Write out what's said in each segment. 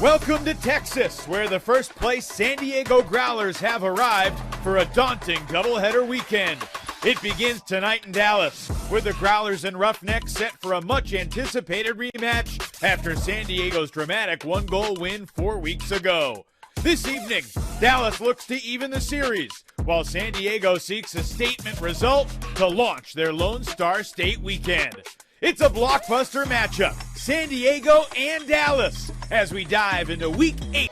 Welcome to Texas, where the first place San Diego Growlers have arrived for a daunting doubleheader weekend. It begins tonight in Dallas, with the Growlers and Roughnecks set for a much-anticipated rematch after San Diego's dramatic one-goal win 4 weeks ago. This evening, Dallas looks to even the series, while San Diego seeks a statement result to launch their Lone Star State weekend. It's a blockbuster matchup, San Diego and Dallas, as we dive into Week 8.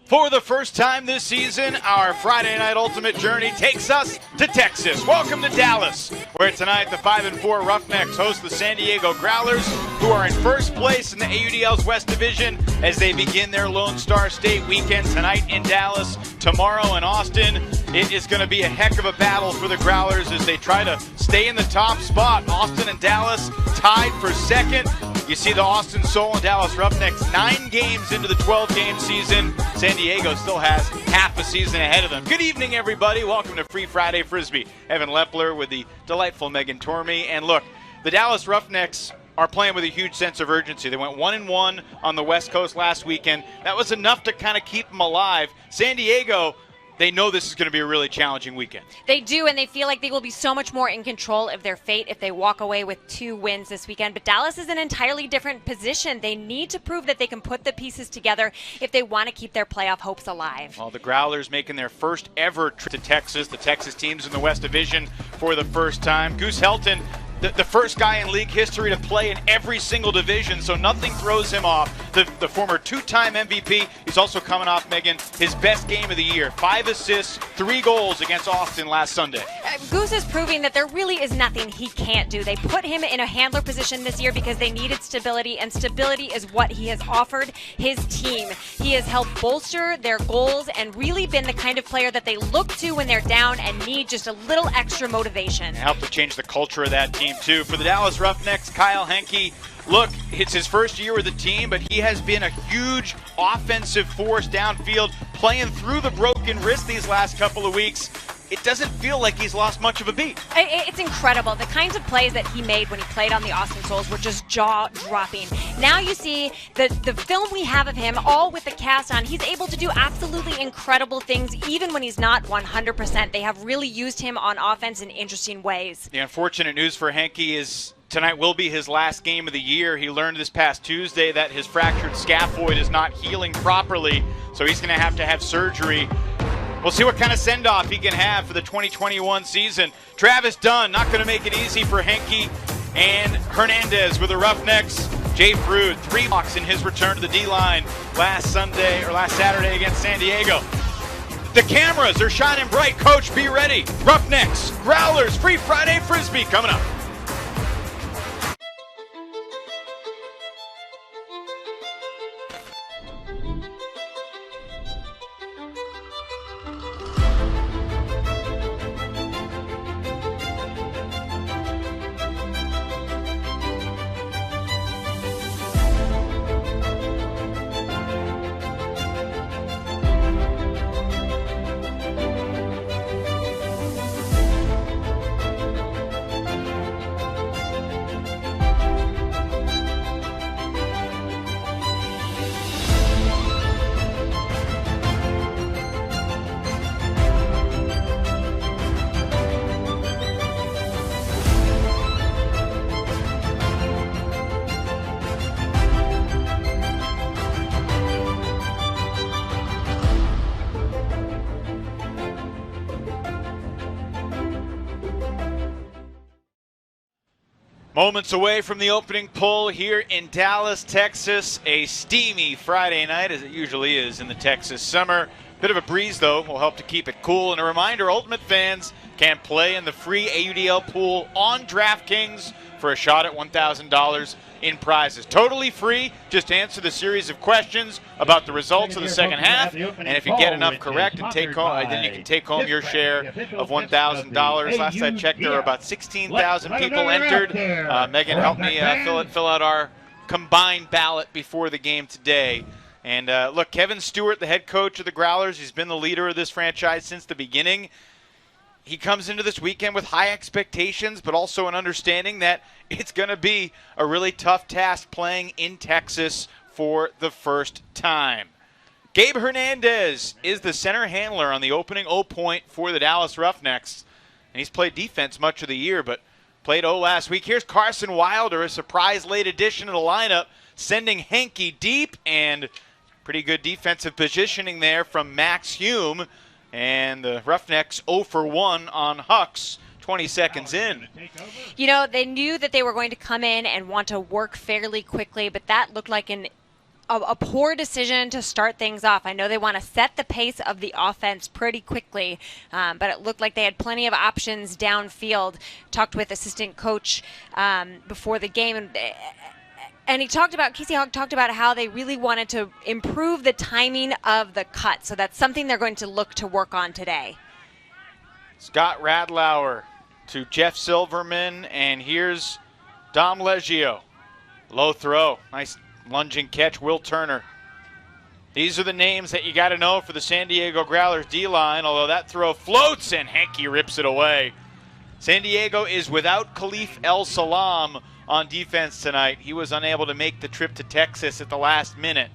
For the first time this season, our Friday Night Ultimate Journey takes us to Texas. Welcome to Dallas, where tonight the 5-4 Roughnecks host the San Diego Growlers, who are in first place in the AUDL's West Division as they begin their Lone Star State weekend tonight in Dallas, tomorrow in Austin. It is going to be a heck of a battle for the Growlers as they try to stay in the top spot. Austin and Dallas tied for second. You see the Austin Soul and Dallas Roughnecks 9 games into the 12-game season. San Diego still has half a season ahead of them. Good evening, everybody. Welcome to Free Friday Frisbee. Evan Lepler with the delightful Megan Tormey. And look, the Dallas Roughnecks are playing with a huge sense of urgency. They went 1-1 on the West Coast last weekend. That was enough to kind of keep them alive. San Diego, they know this is going to be a really challenging weekend. They do, and they feel like they will be so much more in control of their fate if they walk away with 2 wins this weekend. But Dallas is in an entirely different position. They need to prove that they can put the pieces together if they want to keep their playoff hopes alive. Well, the Growlers making their first ever trip to Texas. The Texas teams in the West Division for the first time. Goose Helton, the first guy in league history to play in every single division, so nothing throws him off. The former 2-time MVP, he's also coming off, Megan, his best game of the year. 5 assists, 3 goals against Austin last Sunday. Goose is proving that there really is nothing he can't do. They put him in a handler position this year because they needed stability, and stability is what he has offered his team. He has helped bolster their goals and really been the kind of player that they look to when they're down and need just a little extra motivation. Helped to change the culture of that team, too. For the Dallas Roughnecks, Kyle Henke, look, it's his first year with the team, but he has been a huge offensive force downfield, playing through the broken wrist these last couple of weeks. It doesn't feel like he's lost much of a beat. It's incredible. The kinds of plays that he made when he played on the Austin Souls were just jaw-dropping. Now you see the film we have of him, all with the cast on. He's able to do absolutely incredible things, even when he's not 100%. They have really used him on offense in interesting ways. The unfortunate news for Henke is tonight will be his last game of the year. He learned this past Tuesday that his fractured scaphoid is not healing properly, so he's going to have surgery. We'll see what kind of send-off he can have for the 2021 season. Travis Dunn, not going to make it easy for Henke and Hernandez with the Roughnecks. Jay Frood, 3 blocks in his return to the D-line last Saturday against San Diego. The cameras are shining bright. Coach, be ready. Roughnecks, Growlers, Free Friday Frisbee coming up. Moments away from the opening pull here in Dallas, Texas. A steamy Friday night, as it usually is in the Texas summer. Bit of a breeze, though, will help to keep it cool. And a reminder, Ultimate fans can play in the free AUDL pool on DraftKings for a shot at $1,000 in prizes. Totally free. Just answer the series of questions about the results of the second half, and if you get enough correct and take home, then you can take home your share of $1,000. Last I checked, there were about 16,000 people entered. Megan helped me fill out our combined ballot before the game today. And look, Kevin Stewart, the head coach of the Growlers, he's been the leader of this franchise since the beginning. He comes into this weekend with high expectations, but also an understanding that it's going to be a really tough task playing in Texas for the first time. Gabe Hernandez is the center handler on the opening O point for the Dallas Roughnecks. And he's played defense much of the year, but played O last week. Here's Carson Wilder, a surprise late addition to the lineup, sending Henke deep, and pretty good defensive positioning there from Max Hume. And the Roughnecks 0 for 1 on Hucks 20 seconds in. You know, they knew that they were going to come in and want to work fairly quickly, but that looked like a poor decision to start things off. I know they want to set the pace of the offense pretty quickly, but it looked like they had plenty of options downfield. Talked with assistant coach before the game, and he talked about, Casey Hogg talked about how they really wanted to improve the timing of the cut. So that's something they're going to look to work on today. Scott Radlauer to Jeff Silverman, and here's Dom Leggio. Low throw. Nice lunging catch, Will Turner. These are the names that you got to know for the San Diego Growlers D-line, although that throw floats and Henke rips it away. San Diego is without Khalif El Salam on defense tonight. He was unable to make the trip to Texas at the last minute.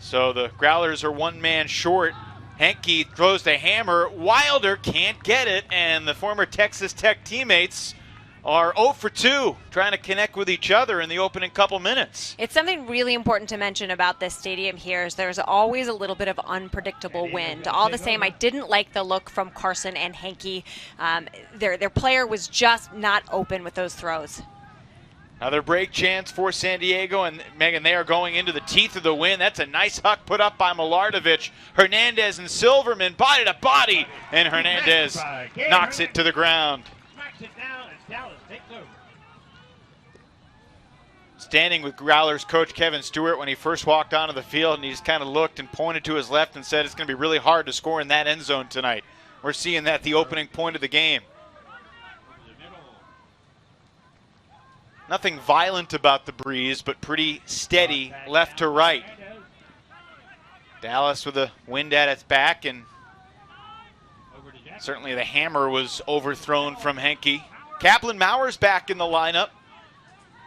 So the Growlers are one man short. Henke throws the hammer. Wilder can't get it, and the former Texas Tech teammates are 0 for 2, trying to connect with each other in the opening couple minutes. It's something really important to mention about this stadium here is there's always a little bit of unpredictable wind. All the same, I didn't like the look from Carson and Henke. Their player was just not open with those throws. Another break chance for San Diego, and Megan, they are going into the teeth of the wind. That's a nice huck put up by Milardovich. Hernandez and Silverman body to body, and Hernandez knocks it to the ground. Standing with Growlers coach Kevin Stewart when he first walked onto the field, and he just kind of looked and pointed to his left and said it's going to be really hard to score in that end zone tonight. We're seeing that the opening point of the game. Nothing violent about the breeze, but pretty steady left to right. Dallas with the wind at its back, and certainly the hammer was overthrown from Henke. Kaplan Mauer's back in the lineup.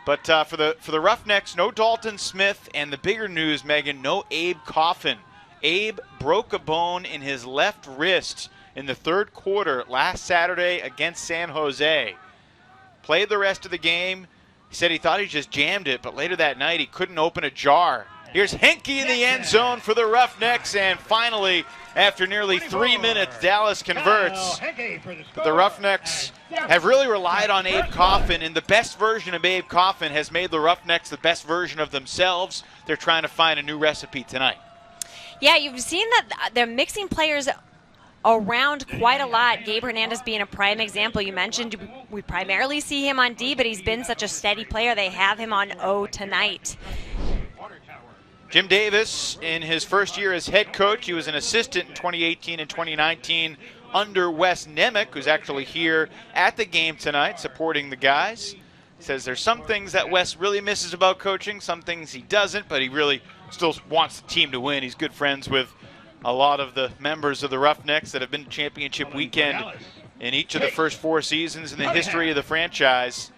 But for the Roughnecks, no Dalton Smith, and the bigger news, Megan, no Abe Coffin. Abe broke a bone in his left wrist in the third quarter last Saturday against San Jose. Played the rest of the game. He said he thought he just jammed it, but later that night he couldn't open a jar. Here's Henke in the end zone for the Roughnecks, and finally, after nearly 3 minutes, Dallas converts. But the Roughnecks have really relied on Abe Coffin, and the best version of Abe Coffin has made the Roughnecks the best version of themselves. They're trying to find a new recipe tonight. Yeah, you've seen that they're mixing players around quite a lot. Gabe Hernandez being a prime example. You mentioned we primarily see him on D, but he's been such a steady player. They have him on O tonight. Jim Davis, in his first year as head coach, he was an assistant in 2018 and 2019 under Wes Nemec, who's actually here at the game tonight supporting the guys. He says there's some things that Wes really misses about coaching, some things he doesn't, but he really still wants the team to win. He's good friends with a lot of the members of the Roughnecks that have been to championship weekend in each of the first 4 seasons in the history of the franchise.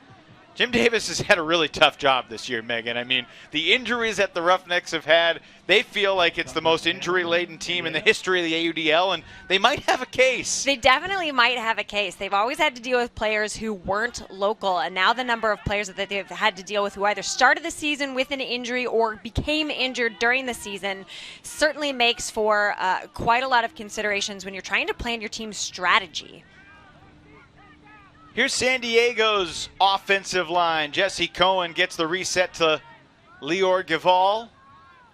Jim Davis has had a really tough job this year, Megan. I mean, the injuries that the Roughnecks have had, they feel like it's the most injury-laden team in the history of the AUDL, and they might have a case. They definitely might have a case. They've always had to deal with players who weren't local, and now the number of players that they've had to deal with who either started the season with an injury or became injured during the season certainly makes for quite a lot of considerations when you're trying to plan your team's strategy. Here's San Diego's offensive line. Jesse Cohen gets the reset to Lior Gival.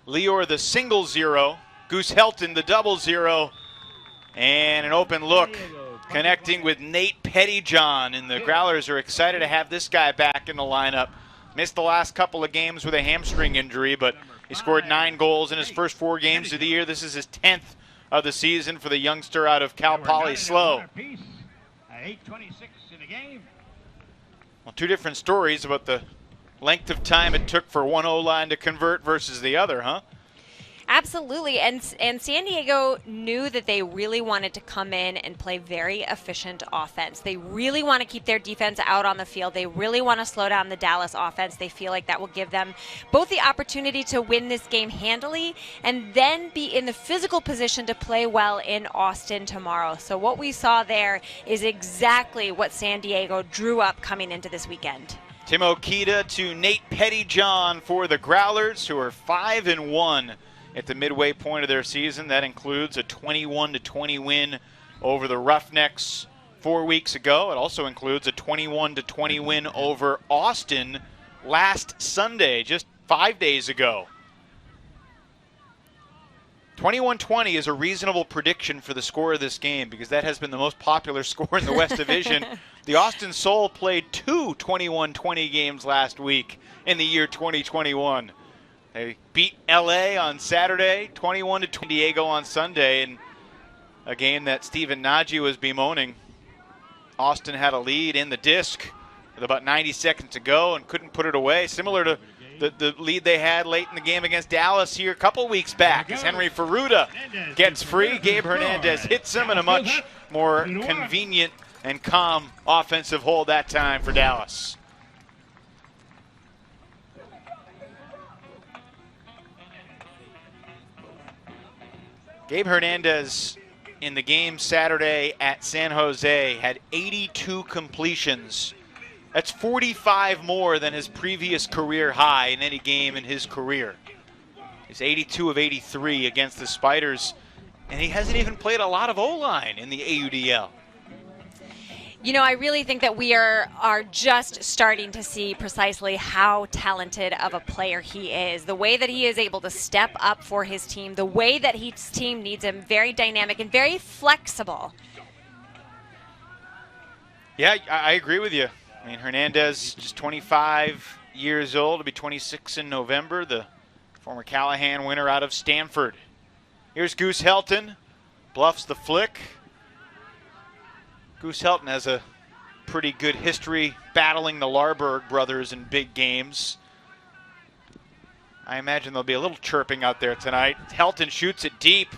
Lior the single zero. Goose Helton the double zero. And an open look connecting with Nate Pettyjohn, and the Growlers are excited to have this guy back in the lineup. Missed the last couple of games with a hamstring injury, but he scored 9 goals in his first 4 games of the year. This is his 10th of the season for the youngster out of Cal Poly SLO. Well, 2 different stories about the length of time it took for one O-line to convert versus the other, huh? Absolutely, and San Diego knew that they really wanted to come in and play very efficient offense. They really want to keep their defense out on the field. They really want to slow down the Dallas offense. They feel like that will give them both the opportunity to win this game handily and then be in the physical position to play well in Austin tomorrow. So what we saw there is exactly what San Diego drew up coming into this weekend. Tim Okita to Nate Pettyjohn for the Growlers, who are 5-1 at the midway point of their season. That includes a 21-20 win over the Roughnecks 4 weeks ago. It also includes a 21-20 win over Austin last Sunday, just 5 days ago. 21-20 is a reasonable prediction for the score of this game because that has been the most popular score in the West Division. The Austin Soul played 2 21-20 games last week in the year 2021. They beat LA on Saturday, 21-20 San Diego on Sunday, and a game that Stephen Nagy was bemoaning. Austin had a lead in the disc with about 90 seconds to go and couldn't put it away, similar to the lead they had late in the game against Dallas here a couple weeks back as Henry Ferruta gets free. Gabe Hernandez hits him in a much more convenient and calm offensive hold that time for Dallas. Gabe Hernandez in the game Saturday at San Jose had 82 completions. That's 45 more than his previous career high in any game in his career. He's 82 of 83 against the Spiders, and he hasn't even played a lot of O-line in the AUDL. You know, I really think that we are just starting to see precisely how talented of a player he is. The way that he is able to step up for his team, the way that his team needs him, very dynamic and very flexible. Yeah, I agree with you. I mean, Hernandez, just 25 years old, will be 26 in November, the former Callahan winner out of Stanford. Here's Goose Helton, bluffs the flick. Goose Helton has a pretty good history battling the Larberg brothers in big games. I imagine there'll be a little chirping out there tonight. Helton shoots it deep.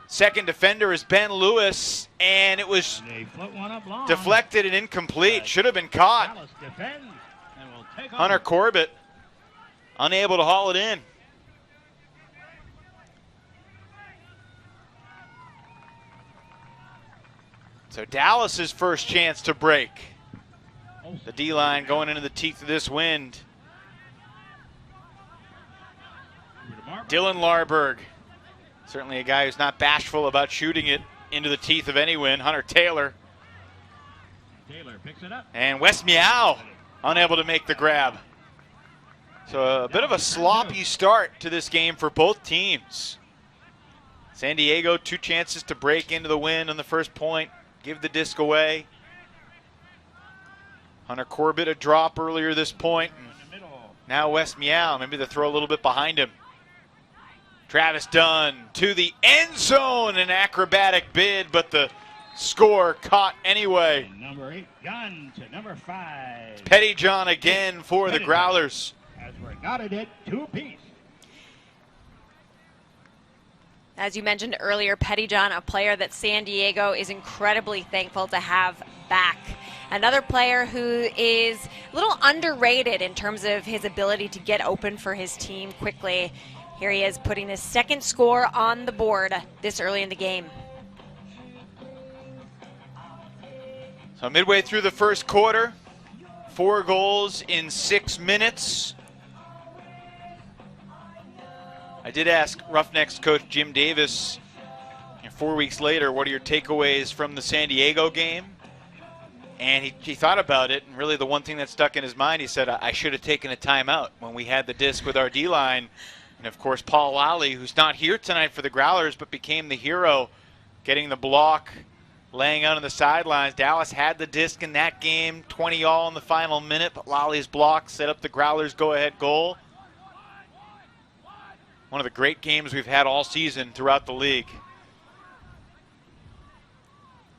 Second defender is Ben Lewis, and it was deflected and incomplete. Should have been caught. Hunter Corbett unable to haul it in. So Dallas's first chance to break. The D-line going into the teeth of this wind. Dylan Larberg, certainly a guy who's not bashful about shooting it into the teeth of any wind. Hunter Taylor. Taylor picks it up. And Wes Meow unable to make the grab. So a bit of a sloppy start to this game for both teams. San Diego, 2 chances to break into the wind on the first point. Give the disc away. Hunter Corbett a drop earlier this point. Now Wes Meow, maybe they throw a little bit behind him. Travis Dunn to the end zone, an acrobatic bid, but the score caught anyway. Number 8, Gunn to number 5. Pettyjohn again for the Growlers. As we're knotted at 2 apiece. As you mentioned earlier, Pettyjohn, a player that San Diego is incredibly thankful to have back. Another player who is a little underrated in terms of his ability to get open for his team quickly. Here he is putting his second score on the board this early in the game. So midway through the first quarter, 4 goals in 6 minutes. I did ask Roughnecks coach Jim Davis 4 weeks later, what are your takeaways from the San Diego game? And he thought about it, and really the one thing that stuck in his mind, he said, I should have taken a timeout when we had the disc with our D-line. And of course, Paul Lally, who's not here tonight for the Growlers, but became the hero, getting the block laying out on the sidelines. Dallas had the disc in that game, 20-all in the final minute, but Lolly's block set up the Growlers' go-ahead goal. One of the great games we've had all season throughout the league.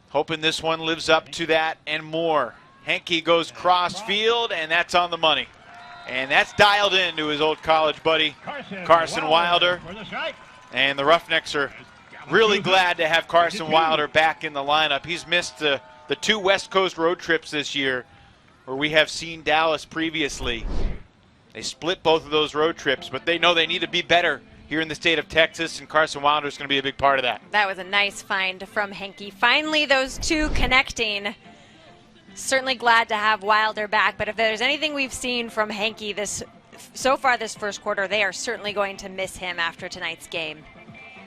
Hoping this one lives up to that and more. Henke goes cross field, and that's on the money. And that's dialed into his old college buddy, Carson Wilder. And the Roughnecks are really glad to have Carson Wilder back in the lineup. He's missed the 2 West Coast road trips this year where we have seen Dallas previously. They split both of those road trips, but they know they need to be better here in the state of Texas, and Carson Wilder is going to be a big part of that. That was a nice find from Henke. Finally, those two connecting. Certainly glad to have Wilder back, but if there's anything we've seen from Henke so far this first quarter, they are certainly going to miss him after tonight's game.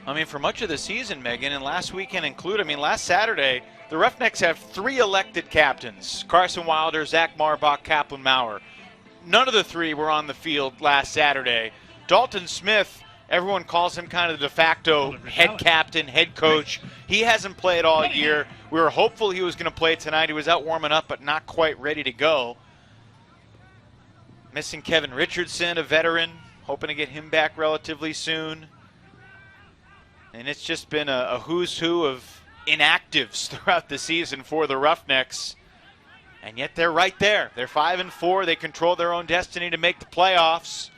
I mean, for much of the season, Megan, and last weekend included, I mean, last Saturday, the Roughnecks have 3 elected captains: Carson Wilder, Zach Marbach, Kaplan Maurer. None of the 3 were on the field last Saturday. Dalton Smith, everyone calls him kind of the de facto head captain, head coach. He hasn't played all year. We were hopeful he was going to play tonight. He was out warming up, but not quite ready to go. Missing Kevin Richardson, a veteran, hoping to get him back relatively soon. And it's just been a who's who of inactives throughout the season for the Roughnecks. And yet they're right there. They're 5-4. They control their own destiny to make the playoffs.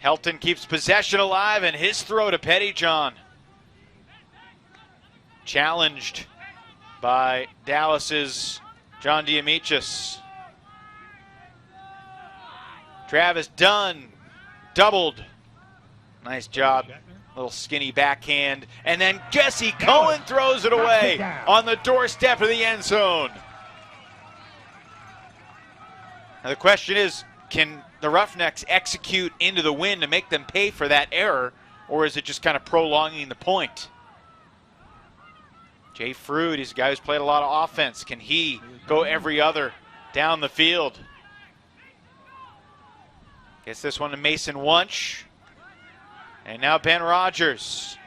Helton keeps possession alive, and his throw to Pettyjohn. Challenged by Dallas's John Diamichis. Travis Dunn doubled. Nice job. Little skinny backhand. And then Jesse Cohen throws it away on the doorstep of the end zone. Now the question is, can the Roughnecks execute into the win to make them pay for that error, or is it just kind of prolonging the point? Jay Frood, he's a guy who's played a lot of offense. Can he go every other down the field? Gets this one to Mason Wunsch. And now Ben Rogers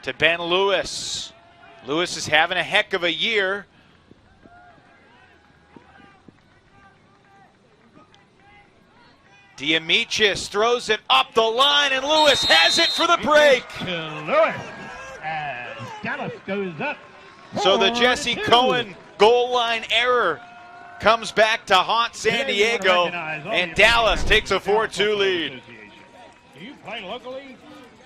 to Ben Lewis. Lewis is having a heck of a year. Diamichis throws it up the line, and Lewis has it for the break. Lewis, as Dallas goes up. So the Jesse Cohen goal line error comes back to haunt San Diego, and Dallas takes a 4-2 lead. Do you play locally?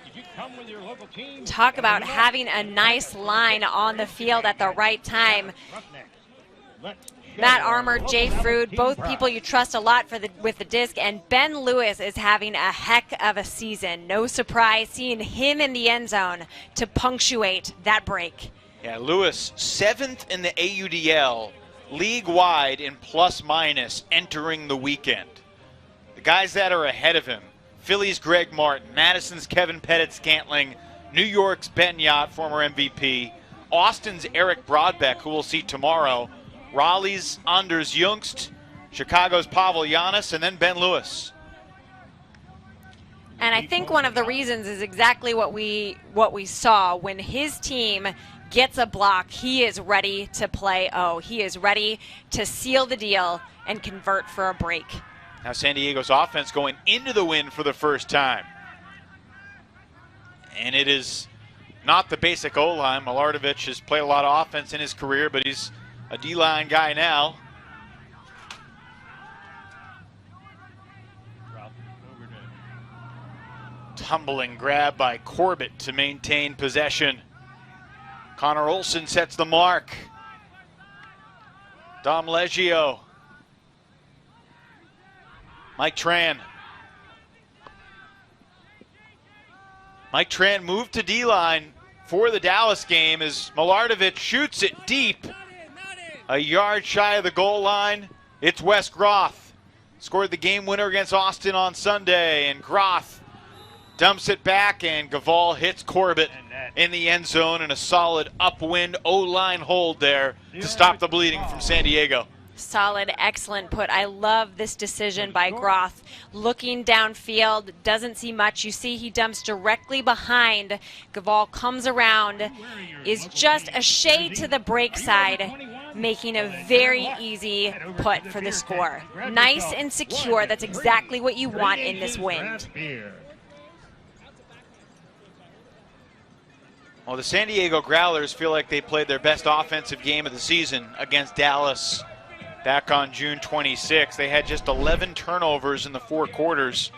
Did you come with your local team? Talk about having a nice line on the field at the right time. Matt Armour, Jay Frood, both people you trust a lot with the disc, and Ben Lewis is having a heck of a season. No surprise seeing him in the end zone to punctuate that break. Yeah, Lewis, 7th in the AUDL, league-wide in plus-minus entering the weekend. The guys that are ahead of him: Philly's Greg Martin, Madison's Kevin Pettit-Scantling, New York's Ben Yott, former MVP, Austin's Eric Brodbeck, who we'll see tomorrow, Raleigh's Anders Jungst, Chicago's Pavel Giannis, and then Ben Lewis. And I think one of the reasons is exactly what we saw. When his team gets a block, he is ready to play O. He is ready to seal the deal and convert for a break. Now San Diego's offense going into the win for the first time. And it is not the basic O-line. Milardovich has played a lot of offense in his career, but he's a D-line guy now. Tumbling grab by Corbett to maintain possession. Connor Olson sets the mark. Dom Leggio. Mike Tran. Mike Tran moved to D-line for the Dallas game as Milardovich shoots it deep. A yard shy of the goal line. It's Wes Groth. Scored the game winner against Austin on Sunday, and Groth dumps it back, and Gavall hits Corbett in the end zone, and a solid upwind O-line hold there to stop the bleeding from San Diego. Solid, excellent put. I love this decision by Groth. Looking downfield, doesn't see much. You see he dumps directly behind. Gavall comes around, is just a shade to the break side, making a very easy put for the score. Nice and secure. That's exactly what you want in this wind. Well, the San Diego Growlers feel like they played their best offensive game of the season against Dallas back on June 26th. They had just 11 turnovers in the 4 quarters.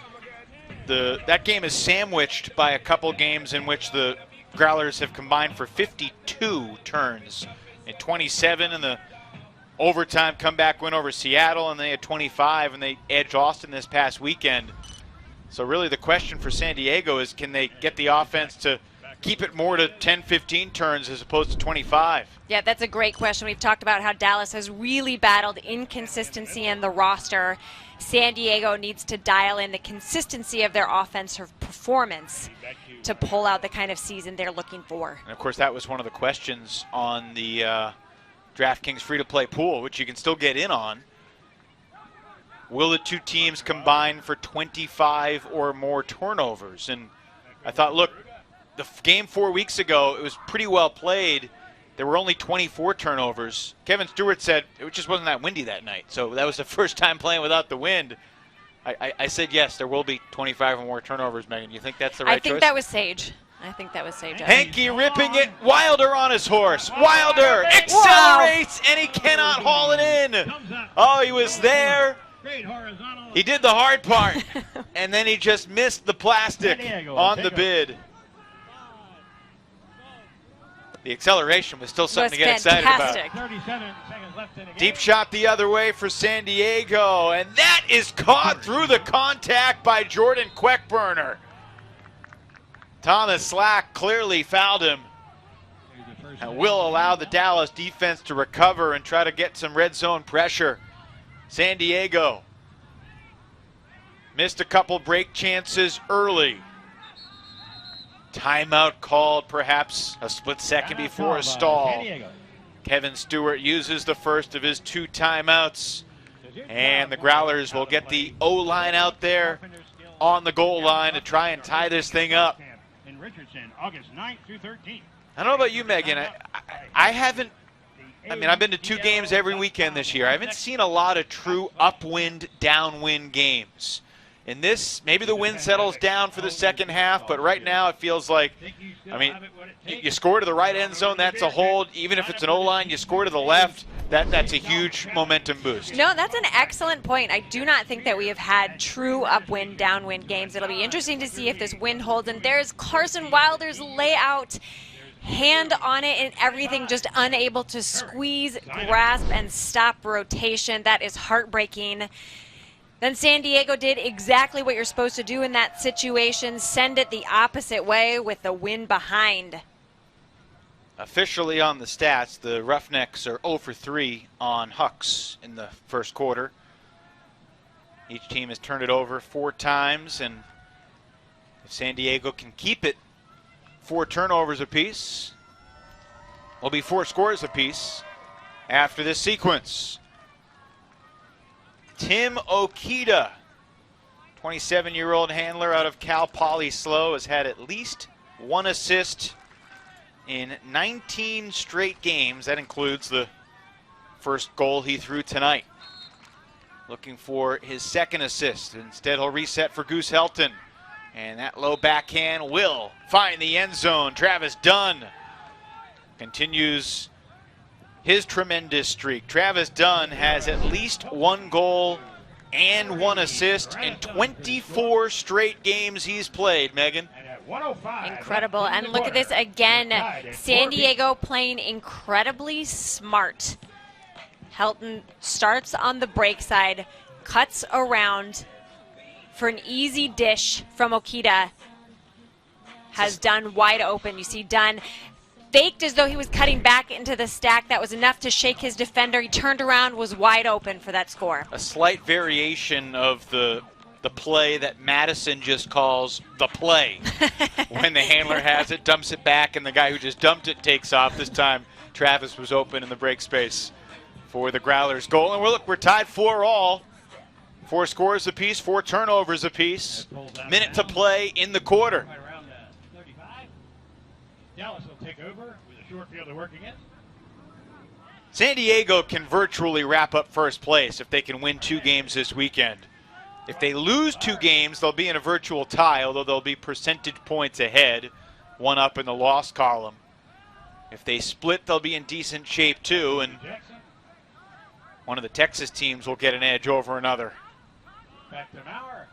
That game is sandwiched by a couple games in which the Growlers have combined for 52 turns. And 27 in the overtime comeback win over Seattle, and they had 25, and they edged Austin this past weekend. So really the question for San Diego is, can they get the offense to keep it more to 10, 15 turns as opposed to 25? Yeah, that's a great question. We've talked about how Dallas has really battled inconsistency in the roster. San Diego needs to dial in the consistency of their offensive performance to pull out the kind of season they're looking for. And of course, that was one of the questions on the DraftKings free-to-play pool, which you can still get in on. Will the two teams combine for 25 or more turnovers? And I thought, look, the game 4 weeks ago, it was pretty well played. There were only 24 turnovers. Kevin Stewart said it just wasn't that windy that night. So that was the first time playing without the wind. I said, yes, there will be 25 or more turnovers, Megan. You think that's the right choice? I think that was sage. I think that was sage. Hanky ripping it. Wilder on his horse. Wilder accelerates, and he cannot haul it in. Oh, he was there. He did the hard part, and then he just missed the plastic on the bid. The acceleration was still something to get excited about. 37 seconds left in the game. Deep shot the other way for San Diego, and that is caught through the contact by Jordan Queckburner. Thomas Slack clearly fouled him and will allow the Dallas defense to recover and try to get some red zone pressure. San Diego missed a couple break chances early. Timeout called perhaps a split second before a stall. Kevin Stewart uses the first of his 2 timeouts, and the Growlers will get the O-line out there on the goal line to try and tie this thing up. I don't know about you, Megan. I haven't, I've been to 2 games every weekend this year. I haven't seen a lot of true upwind, downwind games. In this, maybe the wind settles down for the second half, but right now it feels like, you score to the right end zone, that's a hold. Even if it's an O-line, you score to the left, that's a huge momentum boost. No, that's an excellent point. I do not think that we have had true upwind, downwind games. It'll be interesting to see if this wind holds. And there's Carson Wilder's layout. Hand on it and everything, just unable to squeeze, grasp, and stop rotation. That is heartbreaking. Then San Diego did exactly what you're supposed to do in that situation, send it the opposite way with the wind behind. Officially on the stats, the Roughnecks are 0 for 3 on Hucks in the first quarter. Each team has turned it over 4 times, and if San Diego can keep it 4 turnovers apiece, will be 4 scores apiece after this sequence. Tim Okita, 27-year-old handler out of Cal Poly SLO, has had at least 1 assist in 19 straight games. That includes the first goal he threw tonight. Looking for his 2nd assist. Instead, he'll reset for Goose Helton. And that low backhand will find the end zone. Travis Dunn continues his tremendous streak. Travis Dunn has at least 1 goal and 1 assist in 24 straight games he's played, Megan. Incredible. And look at this again. San Diego playing incredibly smart. Helton starts on the break side, cuts around for an easy dish from Okita. Has Dunn wide open. You see Dunn faked as though he was cutting back into the stack. That was enough to shake his defender. He turned around, was wide open for that score. A slight variation of the play that Madison just calls the play. When the handler has it, dumps it back, and the guy who just dumped it takes off. This time, Travis was open in the break space for the Growlers goal. And we're tied 4-4. 4 scores apiece, 4 turnovers apiece. Minute to play in the quarter. Right around 35. Dallas will take over with a short field to work against. San Diego can virtually wrap up first place if they can win 2 games this weekend. If they lose 2 games, they'll be in a virtual tie, although they'll be percentage points ahead, 1 up in the loss column. If they split, they'll be in decent shape too, and one of the Texas teams will get an edge over another. Back to Maurer.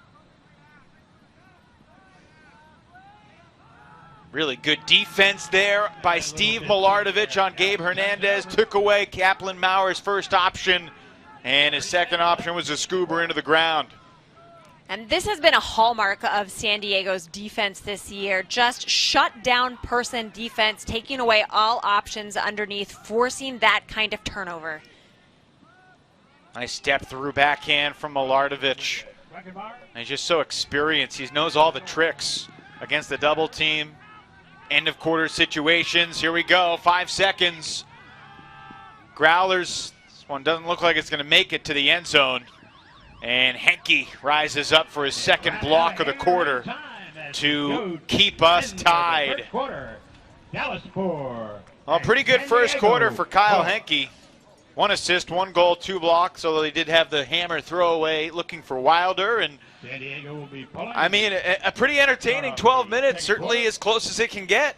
Really good defense there by Steve Milardovich on Gabe Hernandez. Took away Kaplan Maurer's first option, and his second option was a scuba into the ground. And this has been a hallmark of San Diego's defense this year. Just shut down person defense, taking away all options underneath, forcing that kind of turnover. Nice step through backhand from Milardovich. And he's just so experienced. He knows all the tricks against the double team. End of quarter situations. Here we go. 5 seconds. Growlers. This one doesn't look like it's going to make it to the end zone. And Henke rises up for his second block of the quarter to keep us tied. Dallas 4. Well, pretty good first quarter for Kyle Henke. 1 assist, 1 goal, 2 blocks, although he did have the hammer throwaway looking for Wilder. And San Diego will be pulling. I mean, a pretty entertaining 12 minutes, certainly as close as it can get.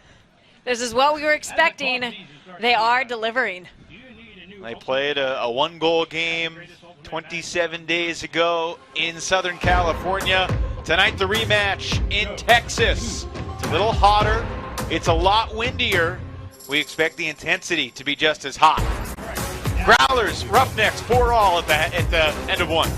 This is what we were expecting. They are delivering. They played a 1-goal game 27 days ago in Southern California. Tonight the rematch in Texas. It's a little hotter. It's a lot windier. We expect the intensity to be just as hot. Growlers, Roughnecks, 4-all at the end of 1.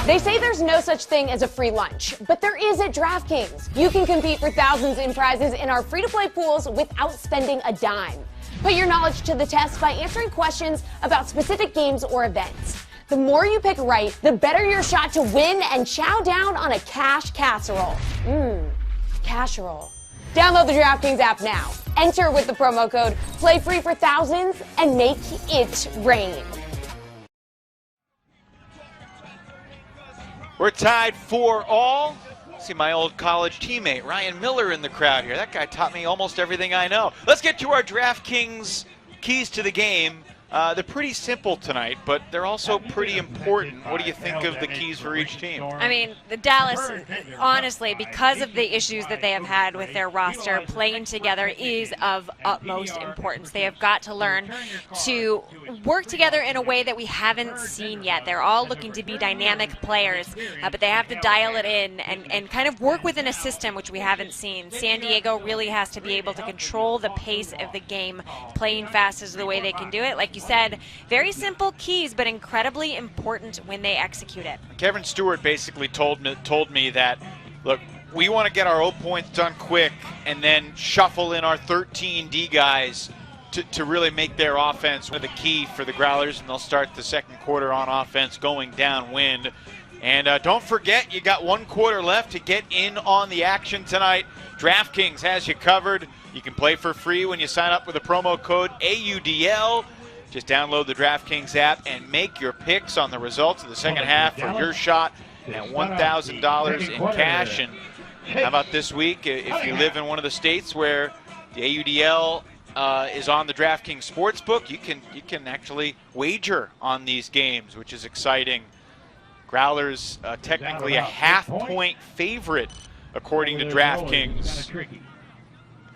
They say there's no such thing as a free lunch, but there is at DraftKings. You can compete for thousands in prizes in our free-to-play pools without spending a dime. Put your knowledge to the test by answering questions about specific games or events. The more you pick right, the better your shot to win and chow down on a cash casserole. Casserole. Download the DraftKings app now. Enter with the promo code PLAYFREE for thousands and make it rain. We're tied 4-all. See my old college teammate, Ryan Miller, in the crowd here. That guy taught me almost everything I know. Let's get to our DraftKings keys to the game. They're pretty simple tonight, but they're also pretty important. What do you think of the keys for each team? I mean, the Dallas, honestly, because of the issues that they have had with their roster, playing together is of utmost importance. They have got to learn to work together in a way that we haven't seen yet. They're all looking to be dynamic players, but they have to dial it in and kind of work within a system which we haven't seen. San Diego really has to be able to control the pace of the game. Playing fast is the way they can do it. Like you said, very simple keys, but incredibly important when they execute it. Kevin Stewart basically told me that, look, we want to get our O points done quick and then shuffle in our 13 D guys to really make their offense the key for the Growlers, and they'll start the second quarter on offense going downwind. And don't forget, you got 1 quarter left to get in on the action tonight. DraftKings has you covered. You can play for free when you sign up with the promo code AUDL. Just download the DraftKings app and make your picks on the results of the second half for your shot at $1,000 in cash. And how about this week, if you live in one of the states where the AUDL is on the DraftKings Sportsbook, you can actually wager on these games, which is exciting. Growlers technically a half-point favorite according to DraftKings.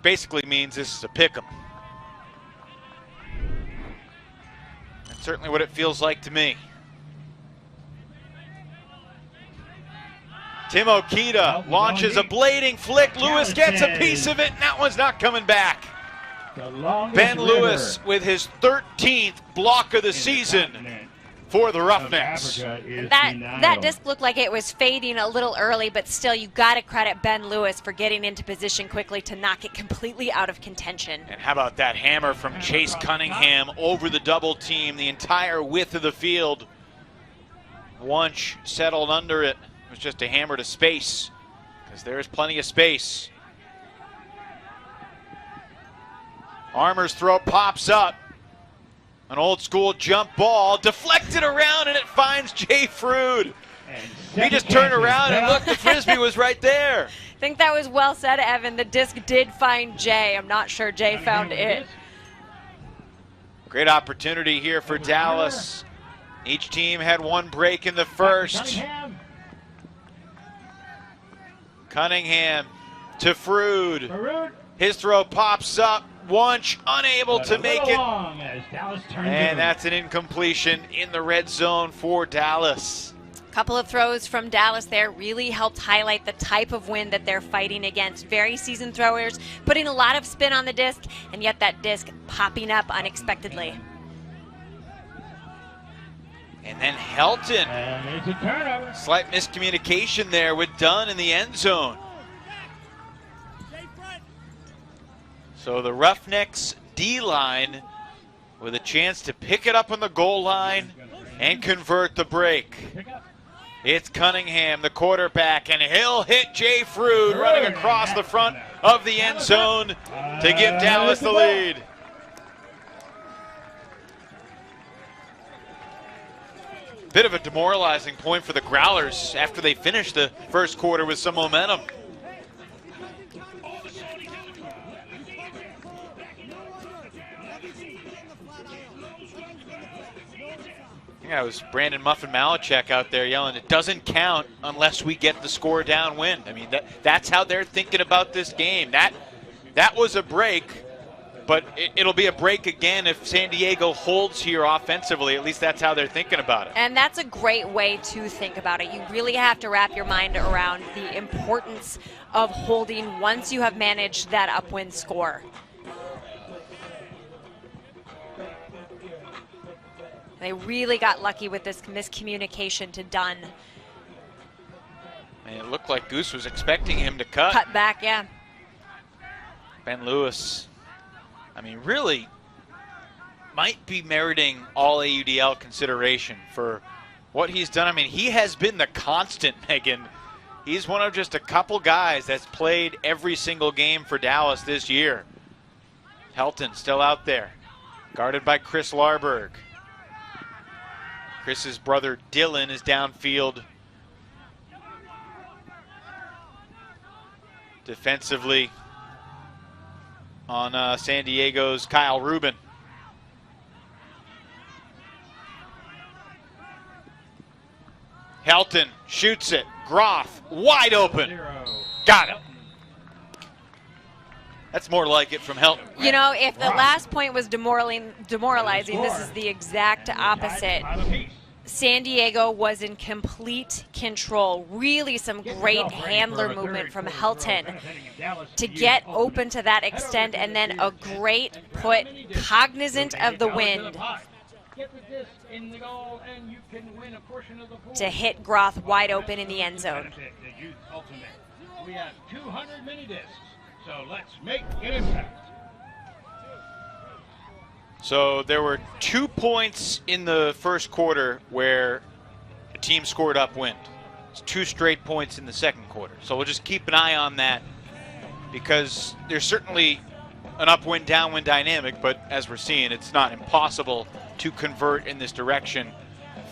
Basically means this is a pick 'em. Certainly what it feels like to me. Tim Okita launches a blading flick. Lewis gets a piece of it, and that one's not coming back. Ben Lewis with his 13th block of the season for the Roughnecks. That disc looked like it was fading a little early, but still, you got to credit Ben Lewis for getting into position quickly to knock it completely out of contention. And how about that hammer from Chase Cunningham over the double team, the entire width of the field. Wunsch settled under it. It was just a hammer to space, because there is plenty of space. Armour's throw pops up. An old school jump ball deflected around, and it finds Jay Frood. He just turned around and look, the Frisbee was right there. I think that was well said, Evan. The disc did find Jay. I'm not sure Jay found it. Great opportunity here for Dallas. Each team had one break in the first. Cunningham to Frood. His throw pops up. Wunsch unable to make it. And that's an incompletion in the red zone for Dallas. Couple of throws from Dallas there really helped highlight the type of wind that they're fighting against. Very seasoned throwers, putting a lot of spin on the disc, and yet that disc popping up unexpectedly. And then Helton. Slight miscommunication there with Dunn in the end zone. So the Roughnecks D-line with a chance to pick it up on the goal line and convert the break. It's Cunningham, the quarterback, and he'll hit Jay Frood running across the front of the end zone to give Dallas the lead. Bit of a demoralizing point for the Growlers after they finished the first quarter with some momentum. Yeah, it was Brandon Muffin Malachek out there yelling, it doesn't count unless we get the score downwind. I mean, that's how they're thinking about this game. That was a break, but it'll be a break again if San Diego holds here offensively. At least that's how they're thinking about it. And that's a great way to think about it. You really have to wrap your mind around the importance of holding once you have managed that upwind score. They really got lucky with this miscommunication to Dunn. And it looked like Goose was expecting him to cut. Cut back, yeah. Ben Lewis, I mean, really might be meriting all AUDL consideration for what he's done. I mean, he has been the constant, Megan. He's one of just a couple guys that's played every single game for Dallas this year. Helton still out there, guarded by Chris Larberg. Chris's brother Dylan is downfield. Defensively on San Diego's Kyle Rubin. Helton shoots it. Groff wide open. Got it. That's more like it from Helton. You know, if the last point was demoralizing, this is the exact opposite. San Diego was in complete control. Really some great handler movement from Helton to get open to that extent, and then a great put, cognizant of the wind, to hit Groff wide open in the end zone. We have 200 mini discs, so let's make an impact. So there were 2 points in the first quarter where a team scored upwind. It's 2 straight points in the second quarter. So we'll just keep an eye on that, because there's certainly an upwind downwind dynamic, but as we're seeing, it's not impossible to convert in this direction.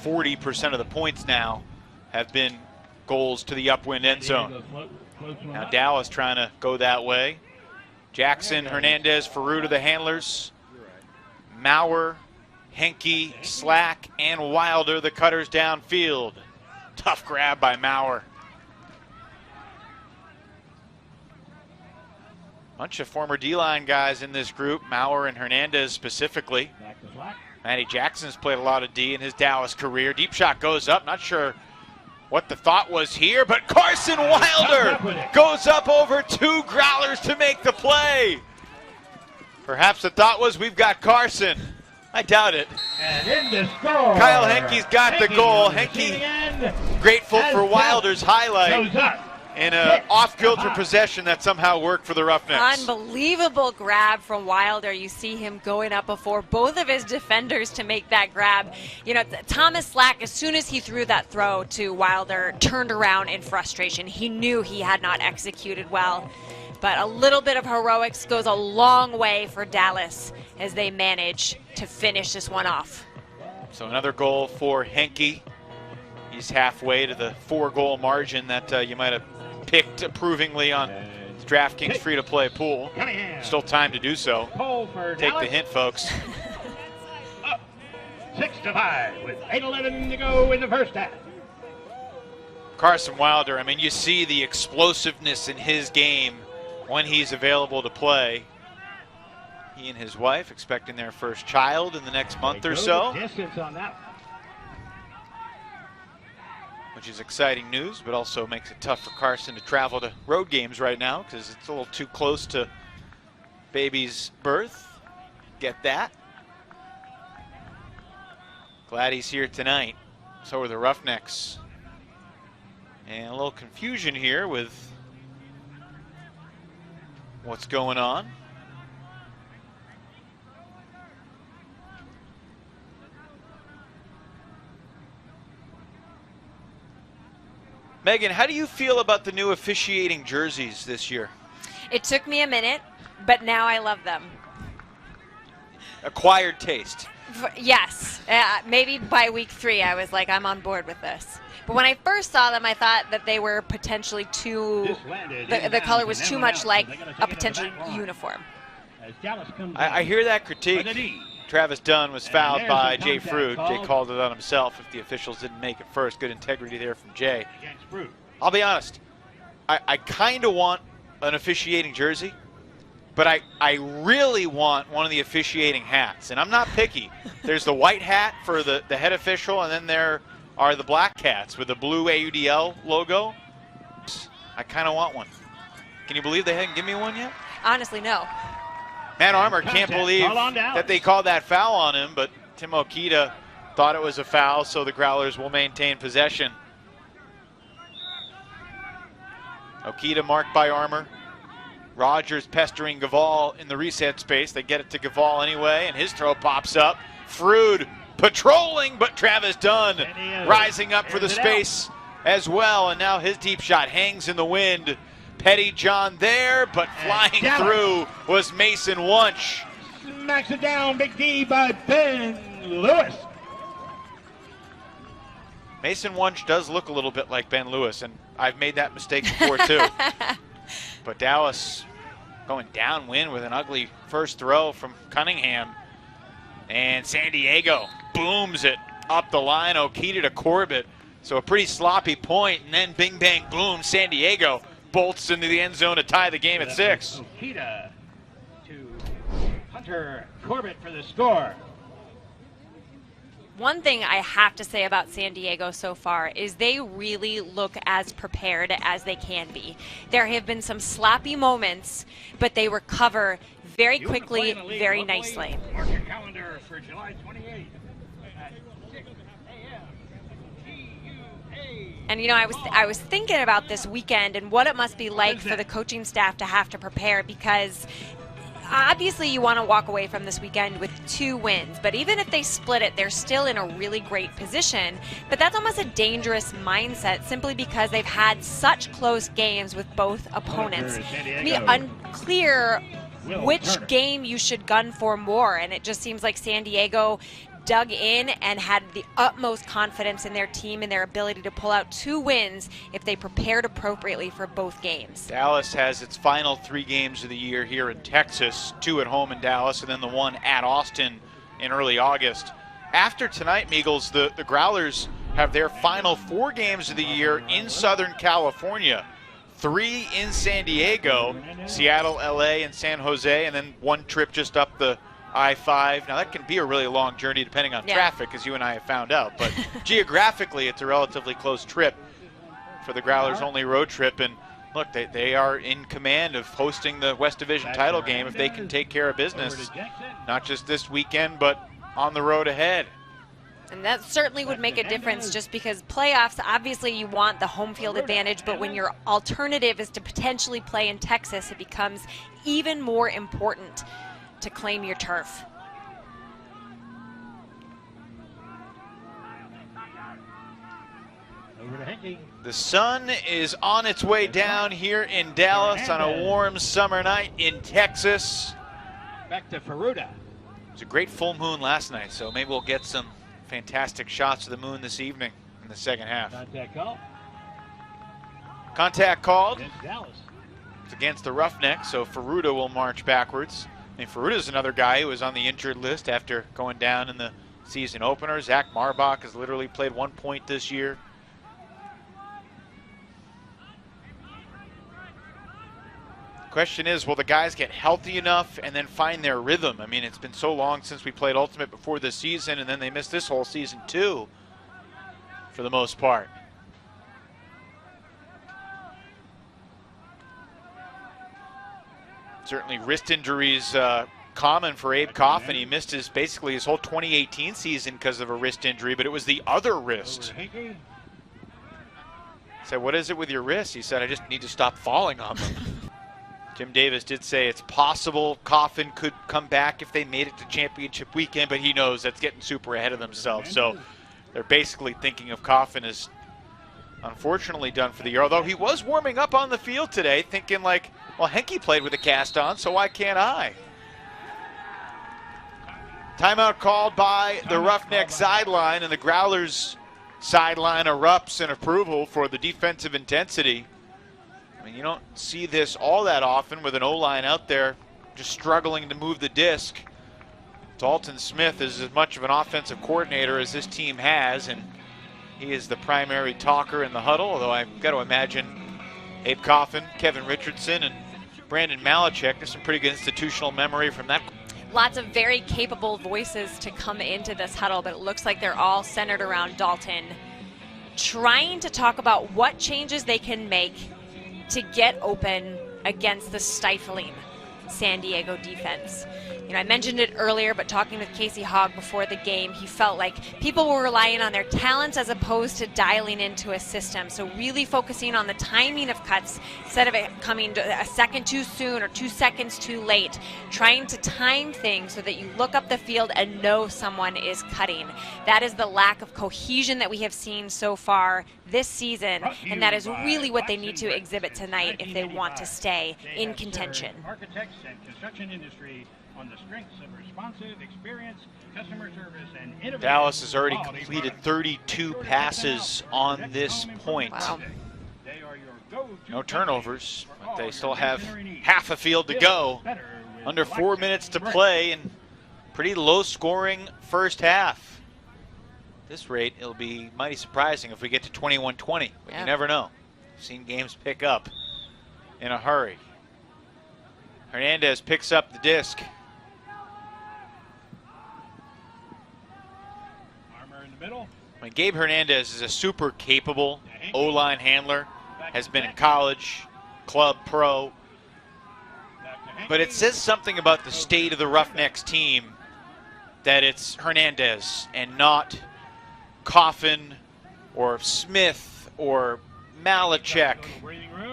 40% of the points now have been goals to the upwind end zone. Now Dallas trying to go that way. Jackson, Hernandez, Frood are the handlers. Maurer, Henke, Slack, and Wilder, the cutters downfield. Tough grab by Maurer. Bunch of former D-line guys in this group, Maurer and Hernandez specifically. Matty Jackson's played a lot of D in his Dallas career. Deep shot goes up, not sure what the thought was here, but Carson Wilder goes up over 2 Growlers to make the play. Perhaps the thought was, we've got Carson. I doubt it. And in the score, Kyle Henke's got the goal. Henke grateful for Wilder's highlight in an off-kilter possession that somehow worked for the Roughnecks. Unbelievable grab from Wilder. You see him going up before both of his defenders to make that grab. You know, Thomas Slack, as soon as he threw that throw to Wilder, turned around in frustration. He knew he had not executed well. But a little bit of heroics goes a long way for Dallas as they manage to finish this one off. So another goal for Henke. He's halfway to the 4-goal margin that you might have picked approvingly on DraftKings free-to-play pool. Still time to do so. Take the hint, folks. 6-5 with 8:11 to go in the first half. Carson Wilder, I mean, you see the explosiveness in his game when he's available to play. He and his wife expecting their first child in the next month or so, Distance on that one. which is exciting news, but also makes it tough for Carson to travel to road games right now because it's a little too close to baby's birth. Get that? Glad he's here tonight. So are the Roughnecks. And a little confusion here with what's going on. Megan, how do you feel about the new officiating jerseys this year? It took me a minute, but now I love them. Acquired taste. Yes, maybe by week 3 I was like, I'm on board with this. But when I first saw them, I thought that they were potentially too, the color was too much like a potential uniform. I hear that critique. Travis Dunn was fouled by Jay Fruit. Jay called it on himself if the officials didn't make it first. Good integrity there from Jay. I'll be honest, I kind of want an officiating jersey, but I really want one of the officiating hats. And I'm not picky. There's the white hat for the head official, and then there are the black hats with the blue AUDL logo. I kind of want one. Can you believe they haven't given me one yet? Honestly, no. Matt Armour can't believe that they called that foul on him, but Tim Okita thought it was a foul, so the Growlers will maintain possession. Okita marked by Armour. Rogers pestering Gavall in the reset space. They get it to Gavall anyway, and his throw pops up. Frood patrolling, but Travis Dunn rising up for the space as well, and now his deep shot hangs in the wind. Petty John there, but flying through was Mason Wunsch. Smacks it down, Big D by Ben Lewis. Mason Wunsch does look a little bit like Ben Lewis, and I've made that mistake before too. But Dallas going downwind with an ugly first throw from Cunningham. And San Diego booms it up the line. Okita to Corbett. So a pretty sloppy point, and then bing, bang, boom, San Diego bolts into the end zone to tie the game at 6. Okita to Hunter Corbett for the score. One thing I have to say about San Diego so far is they really look as prepared as they can be. There have been some sloppy moments, but they recover very quickly, very nicely. Mark your calendar for July 28th at 6 a.m. And you know, I was thinking about this weekend and what it must be like for the coaching staff to have to prepare, because obviously you want to walk away from this weekend with 2 wins, but even if they split it, they're still in a really great position. But that's almost a dangerous mindset simply because they've had such close games with both opponents. It's be unclear which game you should gun for more, and it just seems like San Diego dug in and had the utmost confidence in their team and their ability to pull out 2 wins if they prepared appropriately for both games. Dallas has its final 3 games of the year here in Texas, 2 at home in Dallas, and then the 1 at Austin in early August. After tonight, Meagles, the Growlers have their final 4 games of the year in Southern California. 3 in San Diego, Seattle, LA, and San Jose, and then 1 trip just up the I-5. Now that can be a really long journey depending on traffic, as you and I have found out, but geographically it's a relatively close trip for the Growlers' only road trip. And look, they are in command of hosting the West Division title game if they can take care of business, not just this weekend, but on the road ahead. And that certainly would make a difference, just because playoffs, obviously you want the home field advantage, but when your alternative is to potentially play in Texas, it becomes even more important to claim your turf. Over to The sun is on its way down here in Dallas on a warm summer night in Texas. Back to Ferruda. It was a great full moon last night, so maybe we'll get some fantastic shots of the moon this evening in the second half. Contact call. Contact called. Against Dallas. It's against the Roughnecks, so Ferruda will march backwards. I mean, Ferruda's another guy who was on the injured list after going down in the season opener. Zach Marbach has literally played 1 point this year. Question is, will the guys get healthy enough and then find their rhythm? I mean, it's been so long since we played Ultimate before this season, and then they missed this whole season too, for the most part. Certainly wrist injuries common for Abe Coffin. He missed basically his whole 2018 season because of a wrist injury, but it was the other wrist. I said, what is it with your wrist? He said, I just need to stop falling on them. Jim Davis did say it's possible Coffin could come back if they made it to championship weekend, but he knows that's getting super ahead of themselves. So they're basically thinking of Coffin as unfortunately done for the year, although he was warming up on the field today thinking like, well, Henke played with a cast on, so why can't I? Timeout called by the Roughnecks sideline, and the Growlers sideline erupts in approval for the defensive intensity. I mean, you don't see this all that often with an O-line out there just struggling to move the disc. Dalton Smith is as much of an offensive coordinator as this team has, and he is the primary talker in the huddle, although I've got to imagine Abe Coffin, Kevin Richardson, and Brandon Malachek, there's some pretty good institutional memory from that. Lots of very capable voices to come into this huddle, but it looks like they're all centered around Dalton, trying to talk about what changes they can make to get open against the stifling San Diego defense. You know, I mentioned it earlier, but talking with Casey Hogg before the game, he felt like people were relying on their talents as opposed to dialing into a system. So really focusing on the timing of cuts instead of it coming a second too soon or 2 seconds too late. Trying to time things so that you look up the field and know someone is cutting. That is the lack of cohesion that we have seen so far this season, and that is really what they need to exhibit tonight if they want to stay in contention. Architects and construction industry on the strengths of responsive experience, customer service, and innovation. Dallas has already completed 32 passes on this point. Wow. No turnovers, but they still have half a field to go. Under 4 minutes to play, and pretty low scoring first half. At this rate, it'll be mighty surprising if we get to 21-20, but you never know. I've seen games pick up in a hurry. Hernandez picks up the disc. I mean, Gabe Hernandez is a super capable O-line handler, has been in college, club, pro. But it says something about the state of the Roughnecks team that it's Hernandez and not Coffin or Smith or Malachek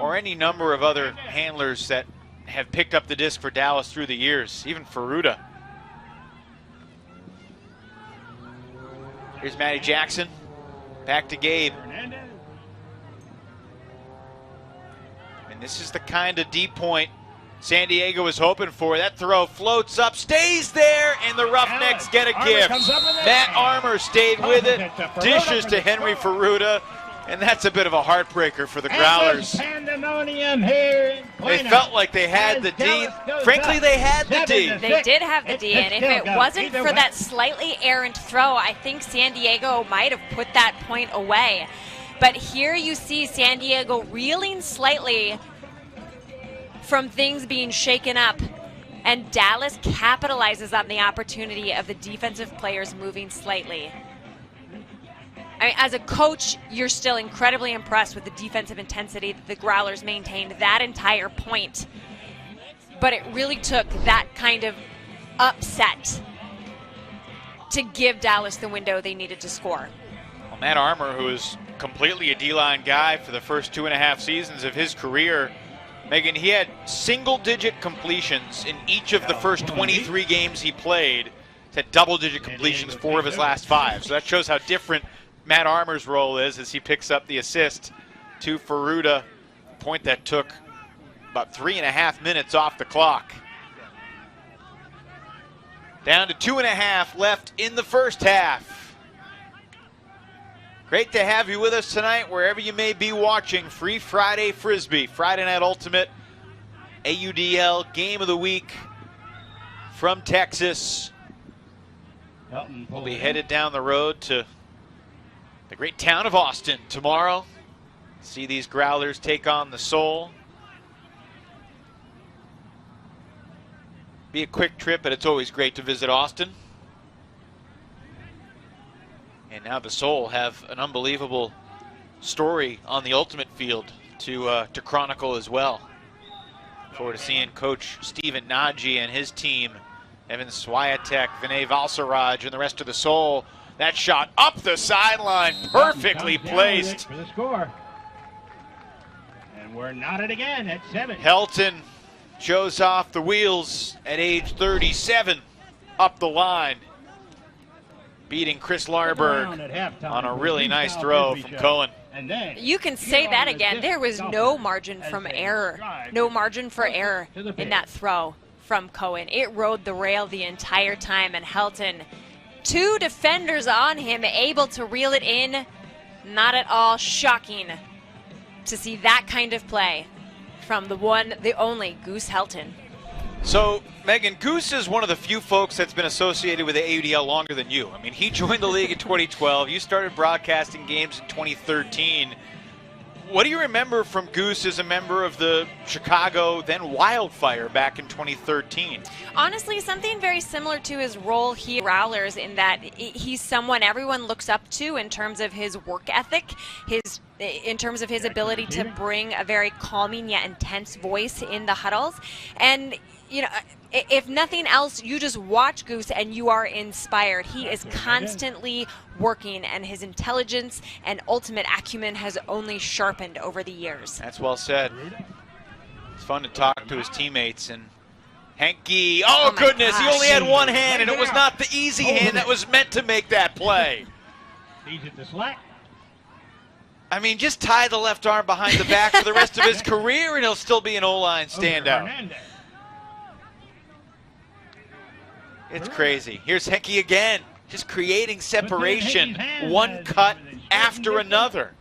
or any number of other handlers that have picked up the disc for Dallas through the years, even Ferruda. Here's Matty Jackson, back to Gabe. And this is the kind of deep point San Diego was hoping for. That throw floats up, stays there, and the Roughnecks get a gift. Matt Armour stayed with it, dishes to Henry Ferruda, and that's a bit of a heartbreaker for the Growlers. They felt like they had the D. Frankly, they had the D. They did have the D, and if it wasn't for that slightly errant throw, I think San Diego might have put that point away. But here you see San Diego reeling slightly from things being shaken up, and Dallas capitalizes on the opportunity of the defensive players moving slightly. I mean, as a coach, you're still incredibly impressed with the defensive intensity that the Growlers maintained that entire point. But it really took that kind of upset to give Dallas the window they needed to score. Well, Matt Armour, who is completely a D-line guy for the first 2.5 seasons of his career, Megan, he had single-digit completions in each of the first 23 games he played. He's had double-digit completions 4 of his last 5. So that shows how different Matt Armour's role is as he picks up the assist to Ferruda, a point that took about 3.5 minutes off the clock. Down to 2.5 left in the first half. Great to have you with us tonight, wherever you may be watching. Free Friday Frisbee, Friday Night Ultimate, AUDL Game of the Week from Texas. We'll be headed down the road to the great town of Austin tomorrow. See these Growlers take on the Soul. Be a quick trip, but it's always great to visit Austin. And now the Soul have an unbelievable story on the Ultimate field to chronicle as well. Look forward to seeing Coach Steven Nagy and his team, Evan Swiatek, Vinay Valsaraj, and the rest of the Soul. That shot up the sideline, perfectly placed. For the score. And we're knotted again at 7. Helton shows off the wheels at age 37 up the line, beating Chris Larberg on a really nice throw from Cohen. You can say that again. There was no margin from error. No margin for error in that throw from Cohen. It rode the rail the entire time, and Helton, 2 defenders on him, able to reel it in. Not at all shocking to see that kind of play from the one, the only, Goose Helton. So, Megan, Goose is one of the few folks that's been associated with the AUDL longer than you. I mean, he joined the league in 2012. You started broadcasting games in 2013. What do you remember from Goose as a member of the Chicago, then Wildfire, back in 2013? Honestly, something very similar to his role here at Growlers, in that he's someone everyone looks up to in terms of his work ethic, in terms of his ability to bring a very calming yet intense voice in the huddles. And, you know, if nothing else, you just watch Goose and you are inspired. He is constantly working, and his intelligence and ultimate acumen has only sharpened over the years. That's well said. It's fun to talk to his teammates. And Henke, oh goodness, gosh. he only had one hand, and it was not the easy hand that was meant to make that play. He's at the slack. I mean, just tie the left arm behind the back for the rest of his career, and he'll still be an O-line standout. It's crazy. Here's Henke again, just creating separation, one cut after another.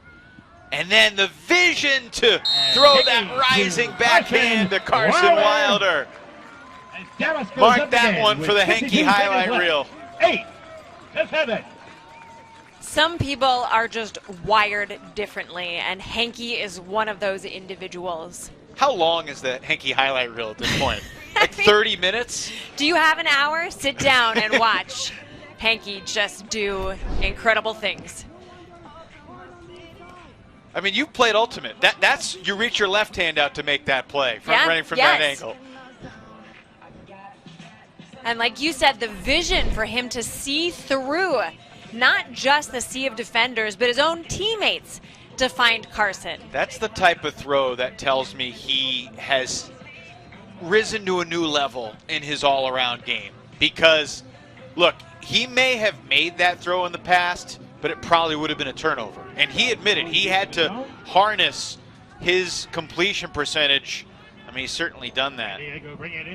And then the vision to throw that rising backhand to Carson Wilder. Mark that one for the Henke highlight reel. 8-7. Some people are just wired differently, and Henke is one of those individuals. How long is the Henke highlight reel at this point? Like 30 minutes? Do you have an hour? Sit down and watch Henke just do incredible things. I mean, you've played Ultimate. That's you reach your left hand out to make that play, running from that angle. And like you said, the vision for him to see through not just the sea of defenders, but his own teammates to find Carson. That's the type of throw that tells me he has risen to a new level in his all-around game. Because, look, he may have made that throw in the past, but it probably would have been a turnover. And he admitted he had to harness his completion percentage. I mean, he's certainly done that.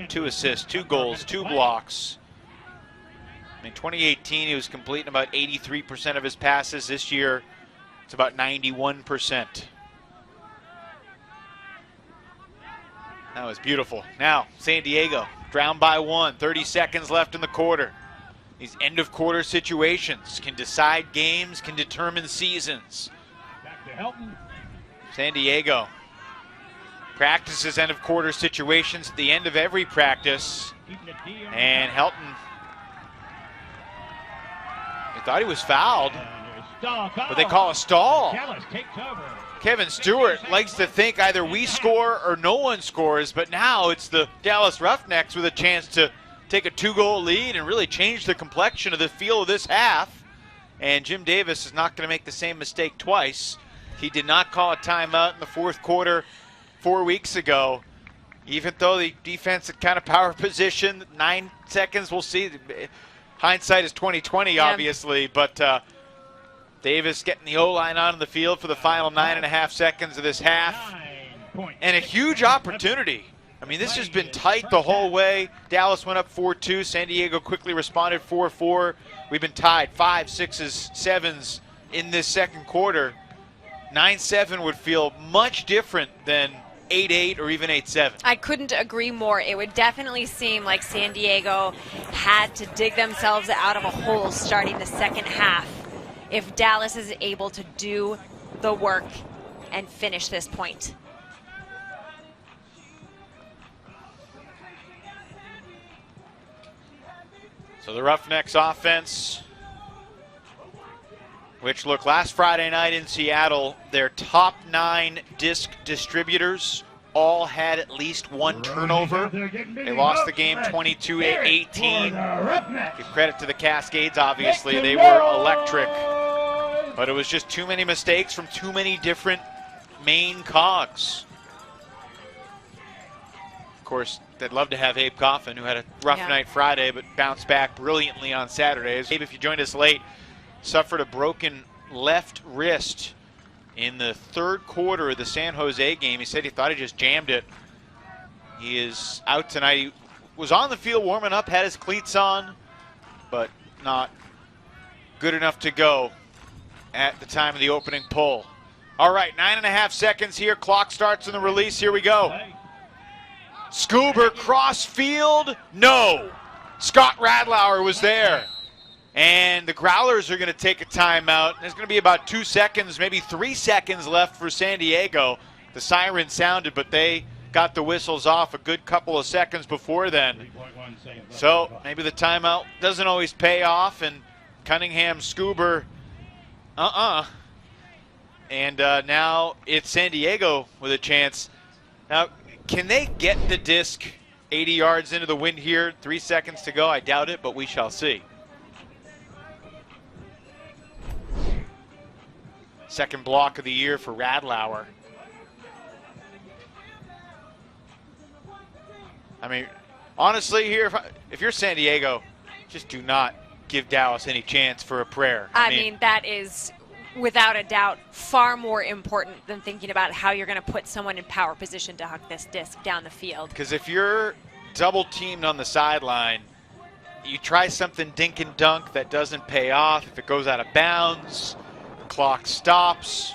2 assists, 2 goals, 2 blocks. In 2018, he was completing about 83% of his passes. This year, it's about 91%. That was beautiful. Now, San Diego, down by 1, 30 seconds left in the quarter. These end-of-quarter situations can decide games, can determine seasons. Back to Helton. San Diego practices end-of-quarter situations at the end of every practice. And Helton, they thought he was fouled, but they call a stall. Kevin Stewart likes to think either we score or no one scores, but now it's the Dallas Roughnecks with a chance to take a 2-goal lead and really change the complexion of the feel of this half. And Jim Davis is not going to make the same mistake twice. He did not call a timeout in the fourth quarter 4 weeks ago, even though the defense had kind of power position. 9 seconds, we'll see. Hindsight is 20/20, obviously, but Davis getting the O-line on the field for the final 9.5 seconds of this half. And a huge opportunity. I mean, this has been tight the whole way. Dallas went up 4-2. San Diego quickly responded 4-4. We've been tied 5, 6s, 7s in this second quarter. 9-7 would feel much different than 8-8 or even 8-7. I couldn't agree more. It would definitely seem like San Diego had to dig themselves out of a hole starting the second half if Dallas is able to do the work and finish this point. So the Roughnecks offense, which look last Friday night in Seattle, their top 9 disc distributors all had at least one turnover. They lost the game 22-18. Give credit to the Cascades, obviously. They were electric. But it was just too many mistakes from too many different main cogs. Of course, they'd love to have Abe Coffin, who had a rough night Friday, but bounced back brilliantly on Saturdays. Abe, if you joined us late, suffered a broken left wrist in the third quarter of the San Jose game. He said he thought he just jammed it. He is out tonight. He was on the field warming up, had his cleats on, but not good enough to go at the time of the opening pull. All right, 9.5 seconds here. Clock starts in the release. Here we go. Scuba cross field. No. Scott Radlauer was there. And the Growlers are going to take a timeout. There's going to be about 2 seconds, maybe 3 seconds left for San Diego. The siren sounded, but they got the whistles off a good couple of seconds before then. So maybe the timeout doesn't always pay off, and Cunningham, Scuba, And now it's San Diego with a chance. Now, can they get the disc 80 yards into the wind here? 3 seconds to go. I doubt it, but we shall see. Second block of the year for Radlauer. I mean, honestly here, if you're San Diego, just do not give Dallas any chance for a prayer. I mean, that is, without a doubt, far more important than thinking about how you're going to put someone in power position to huck this disc down the field. Because if you're double teamed on the sideline, you try something dink and dunk that doesn't pay off. If it goes out of bounds, the clock stops.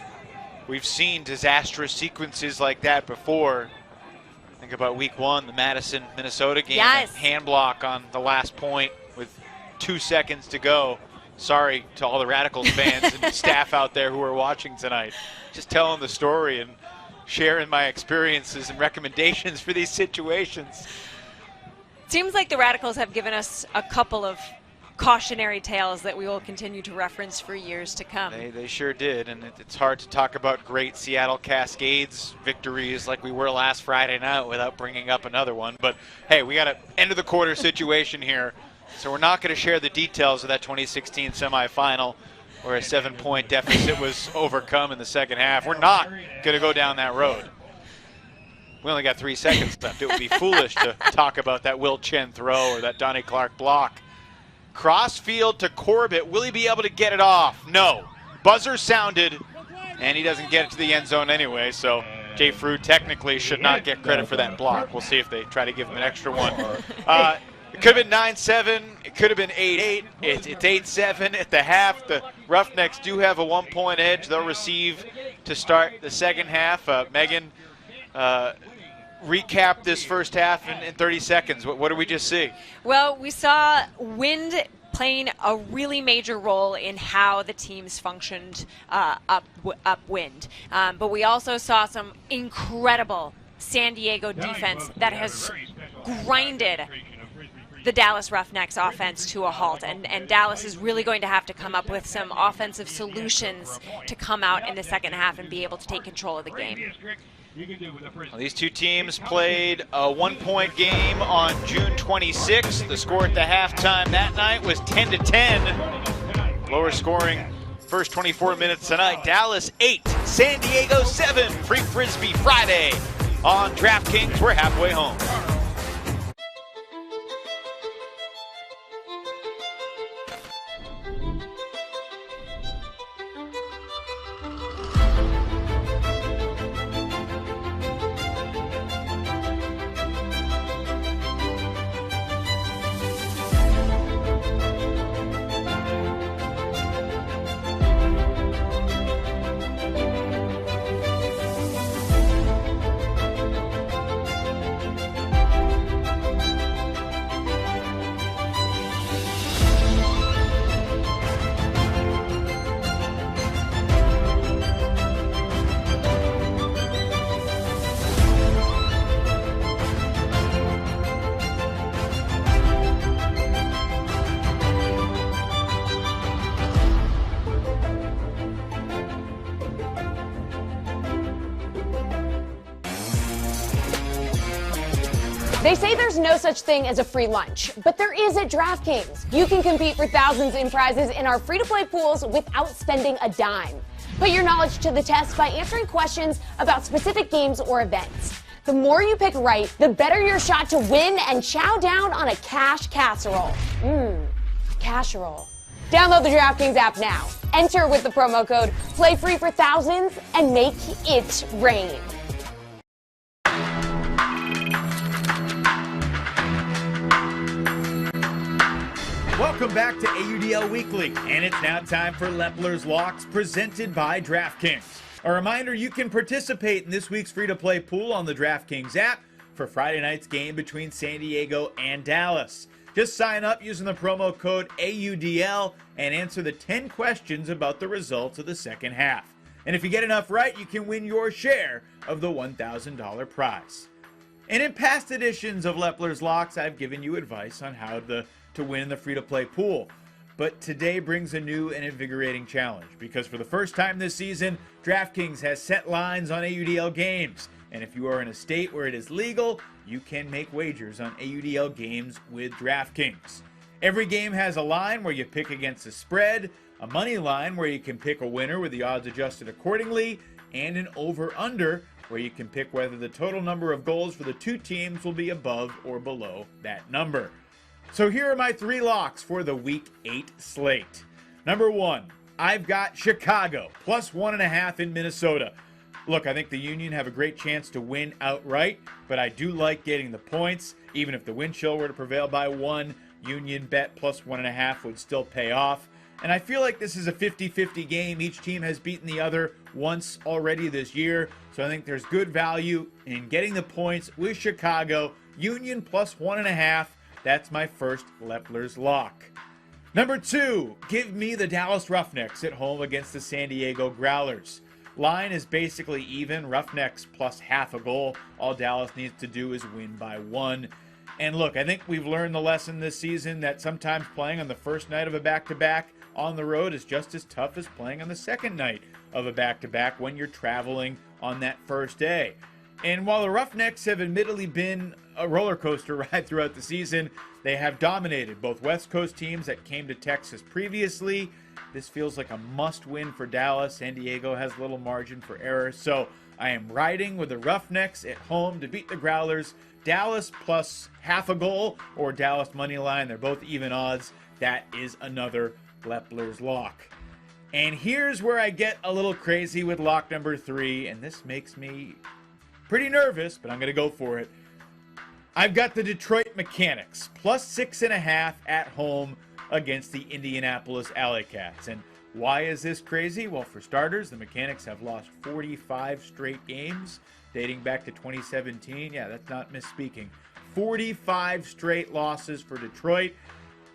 We've seen disastrous sequences like that before. Think about week 1, the Madison, Minnesota game. Yes. Hand block on the last point with 2 seconds to go. Sorry to all the Radicals fans and staff out there who are watching tonight. Just telling the story and sharing my experiences and recommendations for these situations. Seems like the Radicals have given us a couple of cautionary tales that we will continue to reference for years to come. They sure did, and it's hard to talk about great Seattle Cascades victories like we were last Friday night without bringing up another one. But hey, we got an end of the quarter situation here, so we're not going to share the details of that 2016 semifinal where a 7-point deficit was overcome in the second half. We're not going to go down that road. We only got 3 seconds left. It would be foolish to talk about that Will Chen throw or that Donnie Clark block. Crossfield to Corbett. Will he be able to get it off? No. Buzzer sounded, and he doesn't get it to the end zone anyway, so Jay Frew technically should not get credit for that block. We'll see if they try to give him an extra one. It could have been 9-7. It could have been 8-8. It's 8-7 at the half. The Roughnecks do have a 1-point edge. They'll receive to start the second half. Megan, recap this first half in 30 seconds. What did we just see? Well, we saw wind playing a really major role in how the teams functioned upwind. But we also saw some incredible San Diego defense that has grinded the Dallas Roughnecks offense to a halt, and Dallas is really going to have to come up with some offensive solutions to come out in the second half and be able to take control of the game. Well, these two teams played a 1-point game on June 26th. The score at the halftime that night was 10-10. Lower scoring first 24 minutes tonight. Dallas 8, San Diego 7. Free Frisbee Friday on DraftKings. We're halfway home. They say there's no such thing as a free lunch, but there is at DraftKings. You can compete for thousands in prizes in our free-to-play pools without spending a dime. Put your knowledge to the test by answering questions about specific games or events. The more you pick right, the better your shot to win and chow down on a cash casserole. Casserole. Download the DraftKings app now. Enter with the promo code PLAYFREE for thousands and make it rain. Welcome back to AUDL Weekly, and it's now time for Lepler's Locks presented by DraftKings. A reminder, you can participate in this week's free-to-play pool on the DraftKings app for Friday night's game between San Diego and Dallas. Just sign up using the promo code AUDL and answer the 10 questions about the results of the second half. And if you get enough right, you can win your share of the $1,000 prize. And in past editions of Lepler's Locks, I've given you advice on how to win in the free-to-play pool. But today brings a new and invigorating challenge, because for the first time this season, DraftKings has set lines on AUDL games. And if you are in a state where it is legal, you can make wagers on AUDL games with DraftKings. Every game has a line where you pick against the spread, a money line where you can pick a winner with the odds adjusted accordingly, and an over-under where you can pick whether the total number of goals for the two teams will be above or below that number. So here are my 3 locks for the Week 8 slate. Number 1, I've got Chicago, plus 1.5 in Minnesota. Look, I think the Union have a great chance to win outright, but I do like getting the points. Even if the wind chill were to prevail by 1, Union bet plus 1.5 would still pay off. And I feel like this is a 50-50 game. Each team has beaten the other once already this year, so I think there's good value in getting the points with Chicago. Union plus 1.5. That's my first Lepler's lock. Number 2, give me the Dallas Roughnecks at home against the San Diego Growlers. Line is basically even. Roughnecks plus half a goal. All Dallas needs to do is win by 1. And look, I think we've learned the lesson this season that sometimes playing on the first night of a back-to-back on the road is just as tough as playing on the second night of a back-to-back when you're traveling on that first day. And while the Roughnecks have admittedly been a roller coaster ride throughout the season, they have dominated both West Coast teams that came to Texas previously. This feels like a must-win for Dallas. San Diego has little margin for error, so I am riding with the Roughnecks at home to beat the Growlers. Dallas plus half a goal or Dallas money line. They're both even odds. That is another Lepler's lock. And here's where I get a little crazy with lock number 3, and this makes me pretty nervous, but I'm going to go for it. I've got the Detroit Mechanics, plus 6.5 at home against the Indianapolis Alley Cats. And why is this crazy? Well, for starters, the Mechanics have lost 45 straight games dating back to 2017. Yeah, that's not misspeaking. 45 straight losses for Detroit.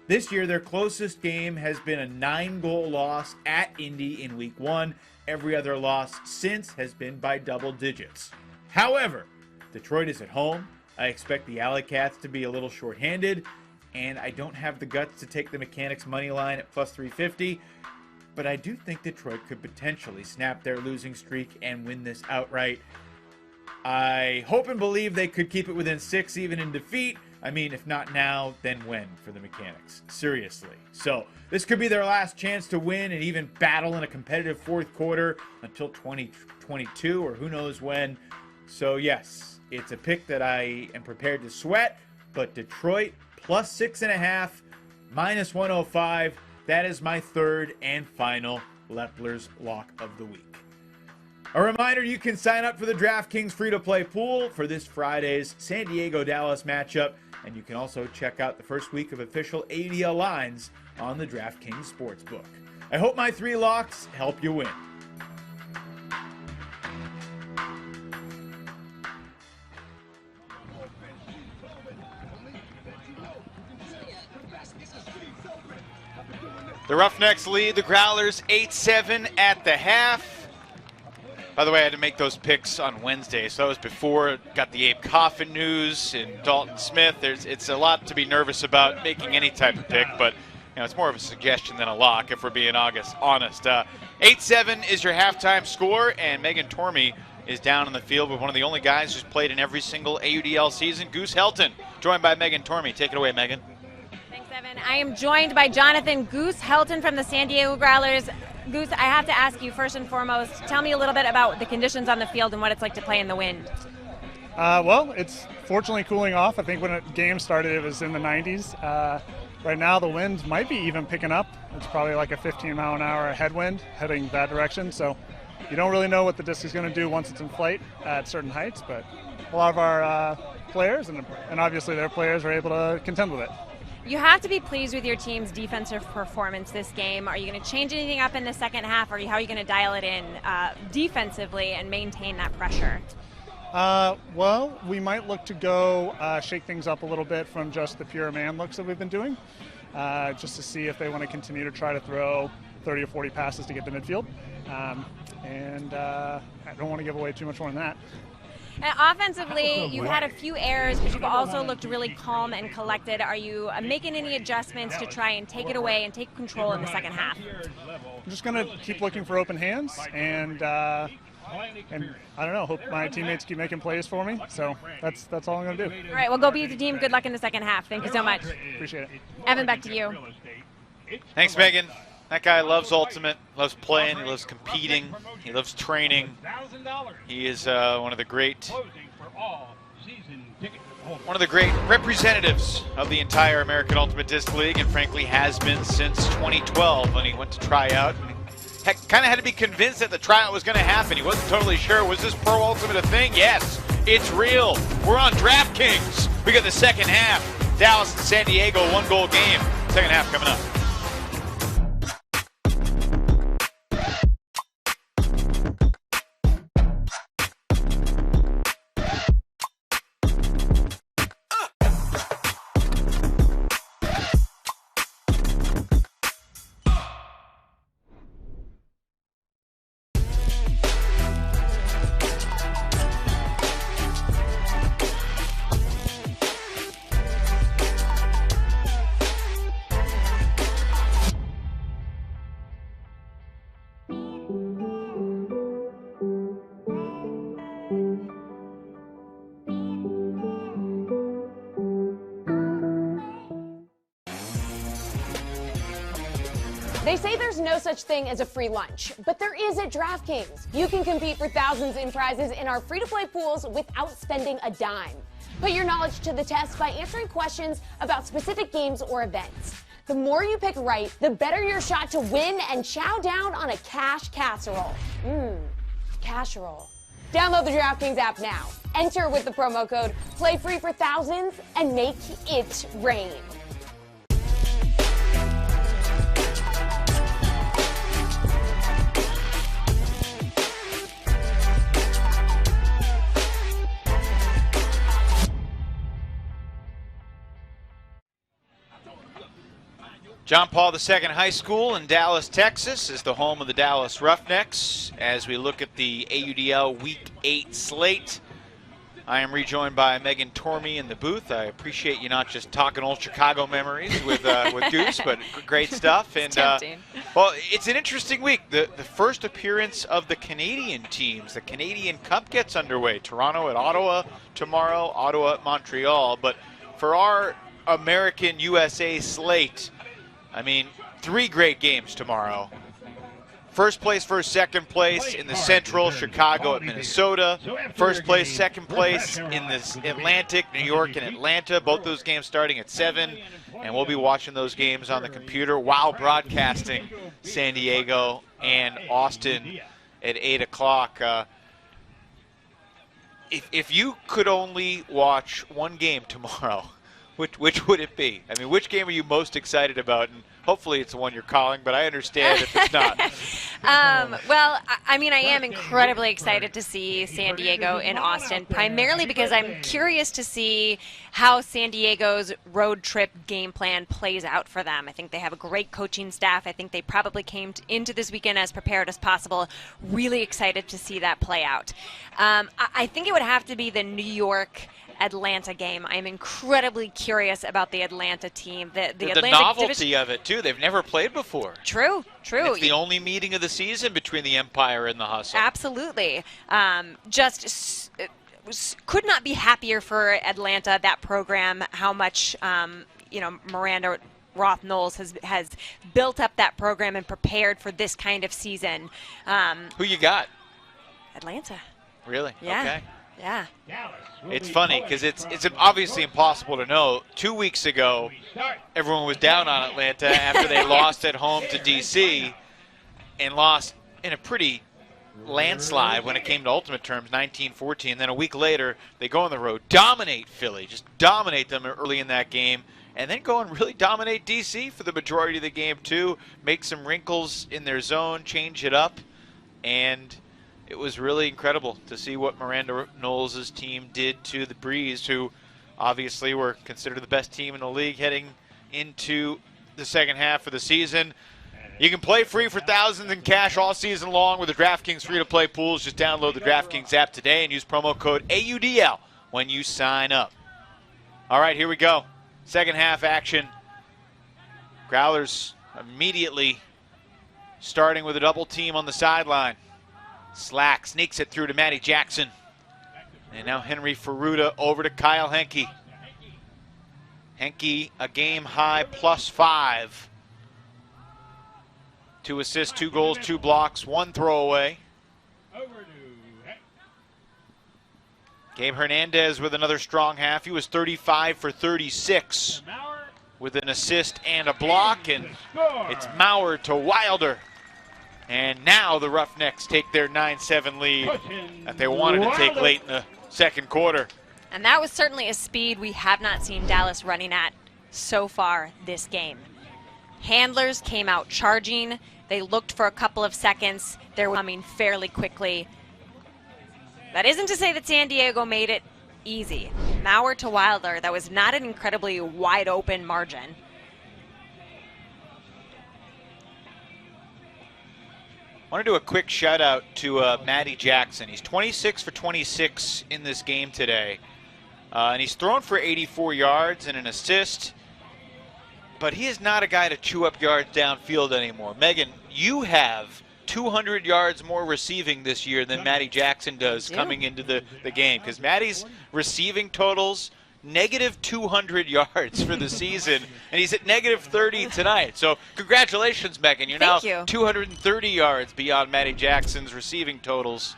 This year, their closest game has been a 9-goal loss at Indy in Week 1. Every other loss since has been by double digits. However, Detroit is at home. I expect the Alley Cats to be a little shorthanded, and I don't have the guts to take the Mechanics money line at plus 350, but I do think Detroit could potentially snap their losing streak and win this outright. I hope and believe they could keep it within 6 even in defeat. I mean, if not now, then when for the Mechanics? Seriously. So this could be their last chance to win and even battle in a competitive fourth quarter until 2022 or who knows when. So yes, it's a pick that I am prepared to sweat, but Detroit plus 6.5, minus 105, that is my third and final Lepler's lock of the week. A reminder, you can sign up for the DraftKings free-to-play pool for this Friday's San Diego-Dallas matchup, and you can also check out the first week of official AUDL lines on the DraftKings Sportsbook. I hope my 3 locks help you win. The Roughnecks lead the Growlers 8-7 at the half. By the way, I had to make those picks on Wednesday, so that was before got the Abe Coffin news and Dalton Smith. It's a lot to be nervous about making any type of pick, but it's more of a suggestion than a lock if we're being honest. 8-7 is your halftime score, and Megan Tormey is down on the field with one of the only guys who's played in every single AUDL season, Goose Helton, joined by Megan Tormey. Take it away, Megan. Thanks, Evan. I am joined by Jonathan Goose Helton from the San Diego Growlers. Goose, I have to ask you first and foremost, tell me a little bit about the conditions on the field and what it's like to play in the wind. Well, it's fortunately cooling off. I think when the game started, it was in the 90s. Right now, the wind might be even picking up. It's probably like a 15-mile-an-hour headwind heading that direction. So you don't really know what the disc is going to do once it's in flight at certain heights. But a lot of our players and obviously their players are able to contend with it. You have to be pleased with your team's defensive performance this game. Are you going to change anything up in the second half, or how are you going to dial it in defensively and maintain that pressure? Well, we might look to go shake things up a little bit from just the pure man looks that we've been doing, just to see if they want to continue to try to throw 30 or 40 passes to get to midfield. I don't want to give away too much more than that. And offensively, you've had a few errors, but you've also looked really calm and collected. Are you making any adjustments to try and take it away and take control in the second half? I'm just going to keep looking for open hands and I don't know, hope my teammates keep making plays for me. So that's all I'm going to do. All right, well, go beat the team. Good luck in the second half. Thank you so much. Appreciate it. Evan, back to you. Thanks, Megan. That guy loves Ultimate, loves playing, he loves competing, he loves training. He is one of the great representatives of the entire American Ultimate Disc League, and frankly has been since 2012 when he went to try out. Heck, kind of had to be convinced that the tryout was going to happen. He wasn't totally sure. Was this Pro Ultimate a thing? Yes, it's real. We're on DraftKings. We got the second half. Dallas and San Diego, 1-goal game. Second half coming up. They say there's no such thing as a free lunch, but there is at DraftKings. You can compete for thousands in prizes in our free-to-play pools without spending a dime. Put your knowledge to the test by answering questions about specific games or events. The more you pick right, the better your shot to win and chow down on a cash casserole. Casserole. Download the DraftKings app now. Enter with the promo code PLAYFREE for thousands and make it rain. John Paul II High School in Dallas, Texas is the home of the Dallas Roughnecks. As we look at the AUDL Week 8 slate, I am rejoined by Megan Tormey in the booth. I appreciate you not just talking old Chicago memories with Goose, but great stuff. And well, it's an interesting week. The first appearance of the Canadian teams. The Canadian Cup gets underway. Toronto at Ottawa tomorrow, Ottawa at Montreal. But for our American USA slate, I mean, 3 great games tomorrow. First place versus second place in the Central, Chicago at Minnesota. First place, second place in the Atlantic, New York and Atlanta. Both those games starting at 7. And we'll be watching those games on the computer while broadcasting San Diego and Austin at 8 o'clock. If you could only watch one game tomorrow, which would it be? I mean, which game are you most excited about? And hopefully it's the one you're calling, but I understand if it's not. Well, I mean, I am incredibly excited to see San Diego in Austin, primarily because I'm curious to see how San Diego's road trip game plan plays out for them. I think they have a great coaching staff. I think they probably came into this weekend as prepared as possible. Really excited to see that play out. I think it would have to be the New York Atlanta game. I am incredibly curious about the Atlanta team. The Atlanta novelty of it, too. They've never played before. True. It's the only meeting of the season between the Empire and the Hustle. Absolutely. Could not be happier for Atlanta, that program, how much, Miranda Roth-Knowles has built up that program and prepared for this kind of season. Who you got? Atlanta. Really? Yeah. Okay. Yeah. It's funny because it's obviously impossible to know. 2 weeks ago, everyone was down on Atlanta after they lost at home to D.C. and lost in a pretty landslide when it came to ultimate terms, 19-14. Then a week later, they go on the road, dominate Philly, just dominate them early in that game, and then go and really dominate D.C. for the majority of the game too, make some wrinkles in their zone, change it up, and it was really incredible to see what Miranda Knowles' team did to the Breeze, who obviously were considered the best team in the league heading into the second half of the season. You can play free for thousands in cash all season long with the DraftKings free-to-play pools. Just download the DraftKings app today and use promo code AUDL when you sign up. All right, here we go. Second half action. Growlers immediately starting with a double team on the sideline. Slack sneaks it through to Matty Jackson. And now Henry Ferruda over to Kyle Henke. Henke, a game high +5. 2 assists, 2 goals, 2 blocks, 1 throwaway. Gabe Hernandez with another strong half. He was 35 for 36 with an assist and a block. And it's Maurer to Wilder. And now the Roughnecks take their 9-7 lead that they wanted to take late in the second quarter. And that was certainly a speed we have not seen Dallas running at so far this game. Handlers came out charging. They looked for a couple of seconds. They were coming fairly quickly. That isn't to say that San Diego made it easy. Maurer to Wilder, that was not an incredibly wide open margin. I want to do a quick shout out to Matty Jackson. He's 26 for 26 in this game today. And he's thrown for 84 yards and an assist. But he is not a guy to chew up yards downfield anymore. Megan, you have 200 yards more receiving this year than Matty Jackson does coming into the game. Because Matty's receiving totals, -200 yards for the season. And he's at -30 tonight. So congratulations, Megan. You're now 230 yards beyond Matty Jackson's receiving totals.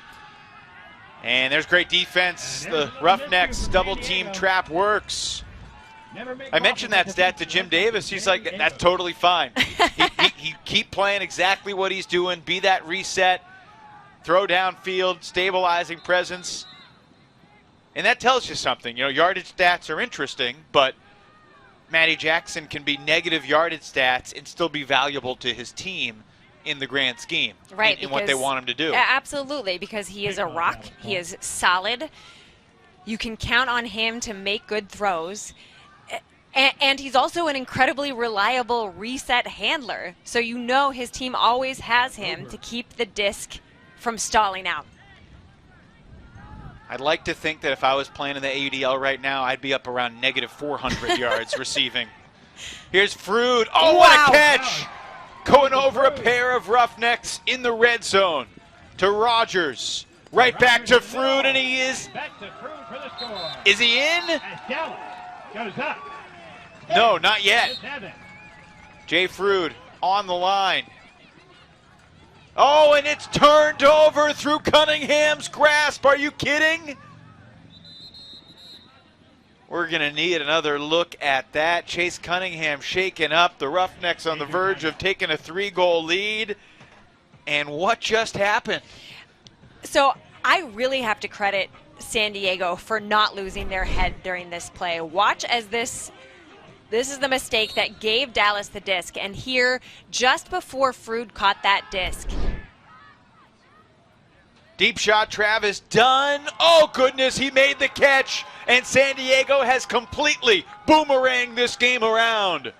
And there's great defense. The Roughnecks double team trap works. I mentioned that stat to Jim Davis. He's like, that's totally fine. He keep playing exactly what he's doing. Be that reset, throw downfield, stabilizing presence. And that tells you something. You know, yardage stats are interesting, but Matty Jackson can be negative yardage stats and still be valuable to his team in the grand scheme, right, in what they want him to do. Absolutely, because he is a rock. He is solid. You can count on him to make good throws. And he's also an incredibly reliable reset handler. So you know his team always has him to keep the disc from stalling out. I'd like to think that if I was playing in the AUDL right now, I'd be up around -400 yards receiving. Here's Frood. Oh, what a catch! Going over a pair of Roughnecks in the red zone to Rogers. Right back to Frood, and he is. Is he in? Goes up. No, not yet. Jay Frood on the line. Oh, and it's turned over through Cunningham's grasp. Are you kidding? We're going to need another look at that. Chase Cunningham shaken up. The Roughnecks on the verge of taking a 3-goal lead. And what just happened? So I really have to credit San Diego for not losing their head during this play. Watch as this is the mistake that gave Dallas the disc. And here, just before Frood caught that disc. Deep shot, Travis Dunn. Oh, goodness, he made the catch. And San Diego has completely boomeranged this game around.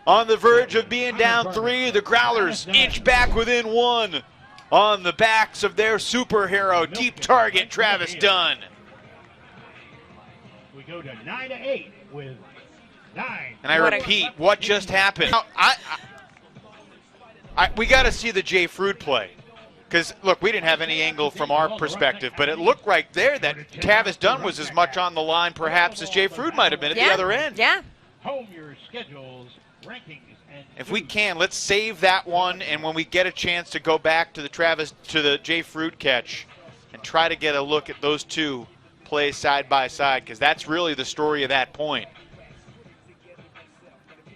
On the verge of being down 3, the Growlers inch back within 1 on the backs of their superhero, deep target, Travis Dunn. go to 9-8 with 9. And I repeat, what just happened? Now, we got to see the Jay Fruit play. Because, look, we didn't have any angle from our perspective, but it looked right there that Travis Dunn was as much on the line, perhaps, as Jay Fruit might have been at the other end. Yeah. Home your schedules, rankings, and If we can, let's save that one, and when we get a chance to go back to the Jay Fruit catch and try to get a look at those two plays side by side, because that's really the story of that point.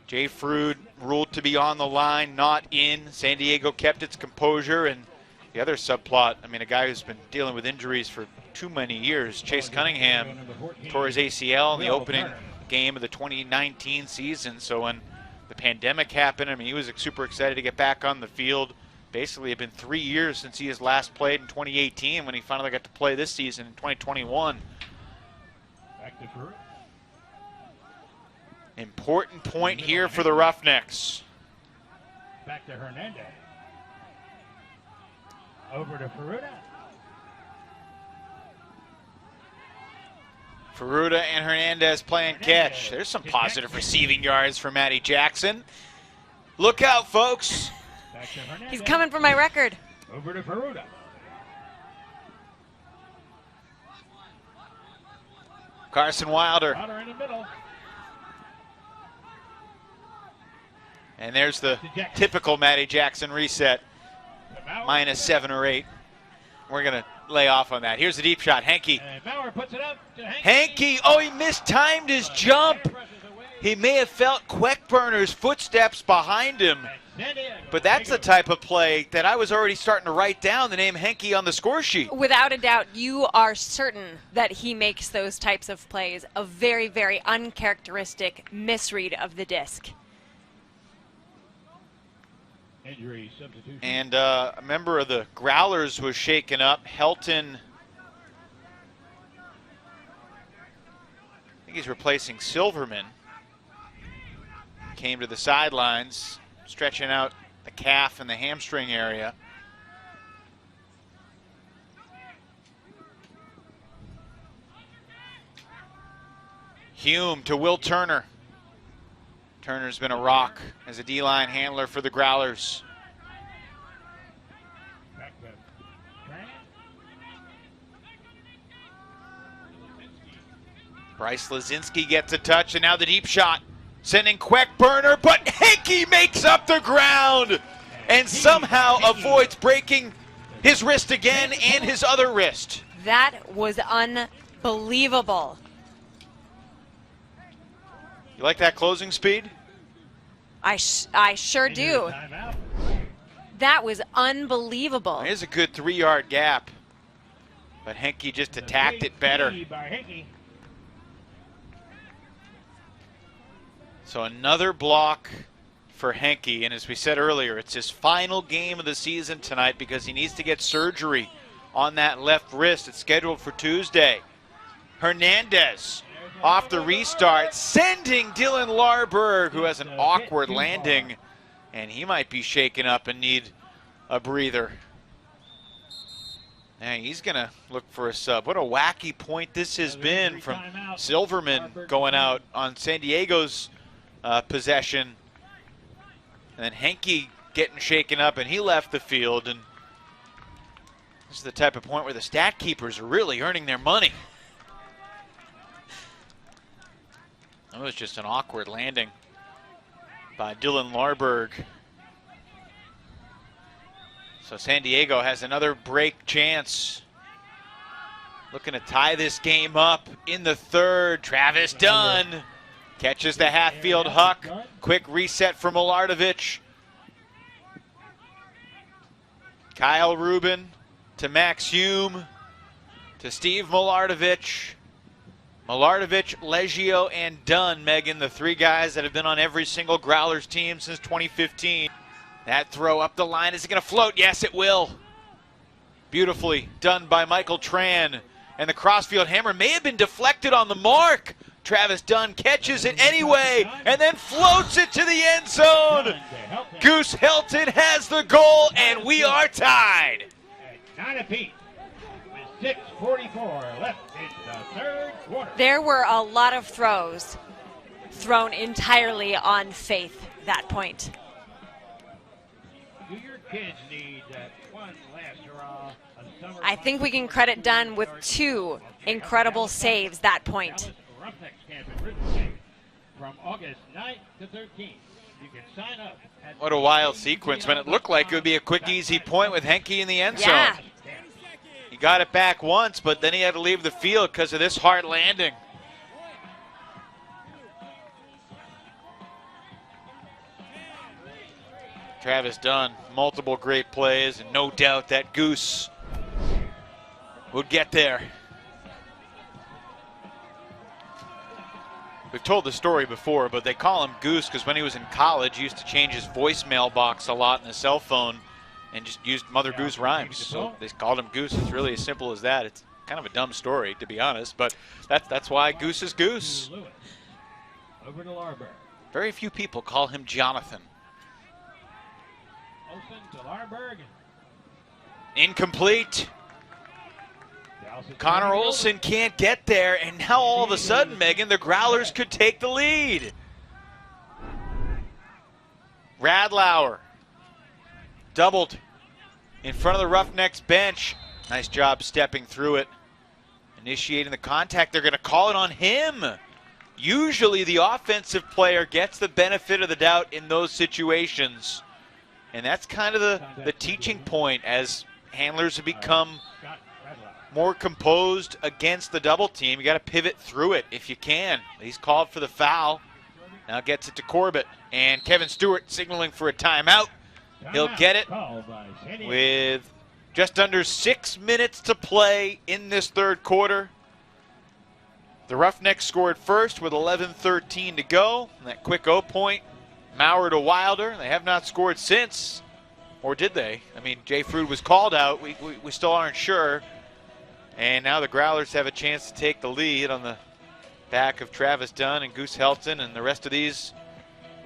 Jay Fruit ruled to be on the line, not in. San Diego kept its composure, and the other subplot, I mean, a guy who's been dealing with injuries for too many years, Chase Cunningham, tore his ACL in the opening game of the 2019 season. So when the pandemic happened, I mean, he was super excited to get back on the field. Basically, it had been 3 years since he has last played in 2018 when he finally got to play this season in 2021. back to Fruit. Important point here for the Roughnecks. Back to Hernandez. Over to Ferruta. Ferruta and Hernandez playing catch. There's some positive receiving yards for Matty Jackson. Look out, folks. Back to Hernandez. He's coming for my record. Over to Ferruta. Carson Wilder. Wilder in the middle. And there's the typical Matty Jackson reset. Bauer. -7 or 8. We're going to lay off on that. Here's the deep shot. Hankey. And Bauer puts it up to Hankey. Oh, he mistimed his jump. He may have felt Queckburner's footsteps behind him. But that's the type of play that I was already starting to write down the name Hankey on the score sheet. Without a doubt, you are certain that he makes those types of plays. A very, very uncharacteristic misread of the disc. Injury substitution. And a member of the Growlers was shaken up. Helton, I think he's replacing Silverman. Came to the sidelines, stretching out the calf and the hamstring area. Hume to Will Turner. Turner's been a rock as a D-line handler for the Growlers. Back to Tran. Bryce Lazinski gets a touch, and now the deep shot, sending Queckburner, but Hankey makes up the ground and somehow avoids breaking his wrist again and his other wrist. That was unbelievable. You like that closing speed? I sure do. Timeout. That was unbelievable. Here's a good 3-yard gap, but Hankey just attacked it better. By Hickey. So another block for Hankey, and as we said earlier, it's his final game of the season tonight because he needs to get surgery on that left wrist. It's scheduled for Tuesday. Hernandez off the restart, sending Dylan Larberg, who has an awkward landing, and he might be shaken up and need a breather. And he's going to look for a sub. What a wacky point this has been from Silverman going out on San Diego's possession. And then Hankey getting shaken up, and he left the field. And this is the type of point where the stat keepers are really earning their money. That was just an awkward landing by Dylan Larberg. So San Diego has another break chance. Looking to tie this game up in the third. Travis Dunn catches the half-field huck. Quick reset for Milardovich. Kyle Rubin to Max Hume to Steve Milardovich. Milardovich, Leggio, and Dunn, Megan, the three guys that have been on every single Growlers team since 2015. That throw up the line, is it going to float? Yes, it will. Beautifully done by Michael Tran. And the crossfield hammer may have been deflected on the mark. Travis Dunn catches it anyway and then floats it to the end zone. Goose Helton has the goal, and we are tied. At 9 apiece. 6:44 left in the third quarter. There were a lot of throws thrown entirely on faith that point. Do your kids need that one last hurrah on summer? I think we can credit Dunn with 2 incredible saves that point. Dallas Roughnecks camp in Ridgeway from August 9th to 13th. You can sign up. What a wild sequence when it looked like it would be a quick, easy point with Henke in the end zone. Yeah. He got it back once, but then he had to leave the field because of this hard landing. Travis Dunn, multiple great plays, and no doubt that Goose would get there. We've told the story before, but they call him Goose because when he was in college, he used to change his voicemail box a lot in his cell phone and just used Mother Goose rhymes. So they called him Goose. It's really as simple as that. It's kind of a dumb story, to be honest, but that's why Goose is Goose. Over to Larberg. Very few people call him Jonathan. Olsen to Larberg. Incomplete. Connor Olsen can't get there, and now all of a sudden, Megan, the Growlers could take the lead. Radlauer doubled in front of the Roughnecks bench. Nice job stepping through it, initiating the contact. They're going to call it on him. Usually the offensive player gets the benefit of the doubt in those situations, and that's kind of the teaching point as handlers have become more composed against the double team. You got to pivot through it if you can. He's called for the foul. Now gets it to Corbett. And Kevin Stewart signaling for a timeout. He'll get it with just under 6 minutes to play in this third quarter. The Roughnecks scored first with 11:13 to go. And that quick O point, Maurer to Wilder. They have not scored since. Or did they? I mean, Jay Frood was called out. We still aren't sure. And now the Growlers have a chance to take the lead on the back of Travis Dunn and Goose Helton and the rest of these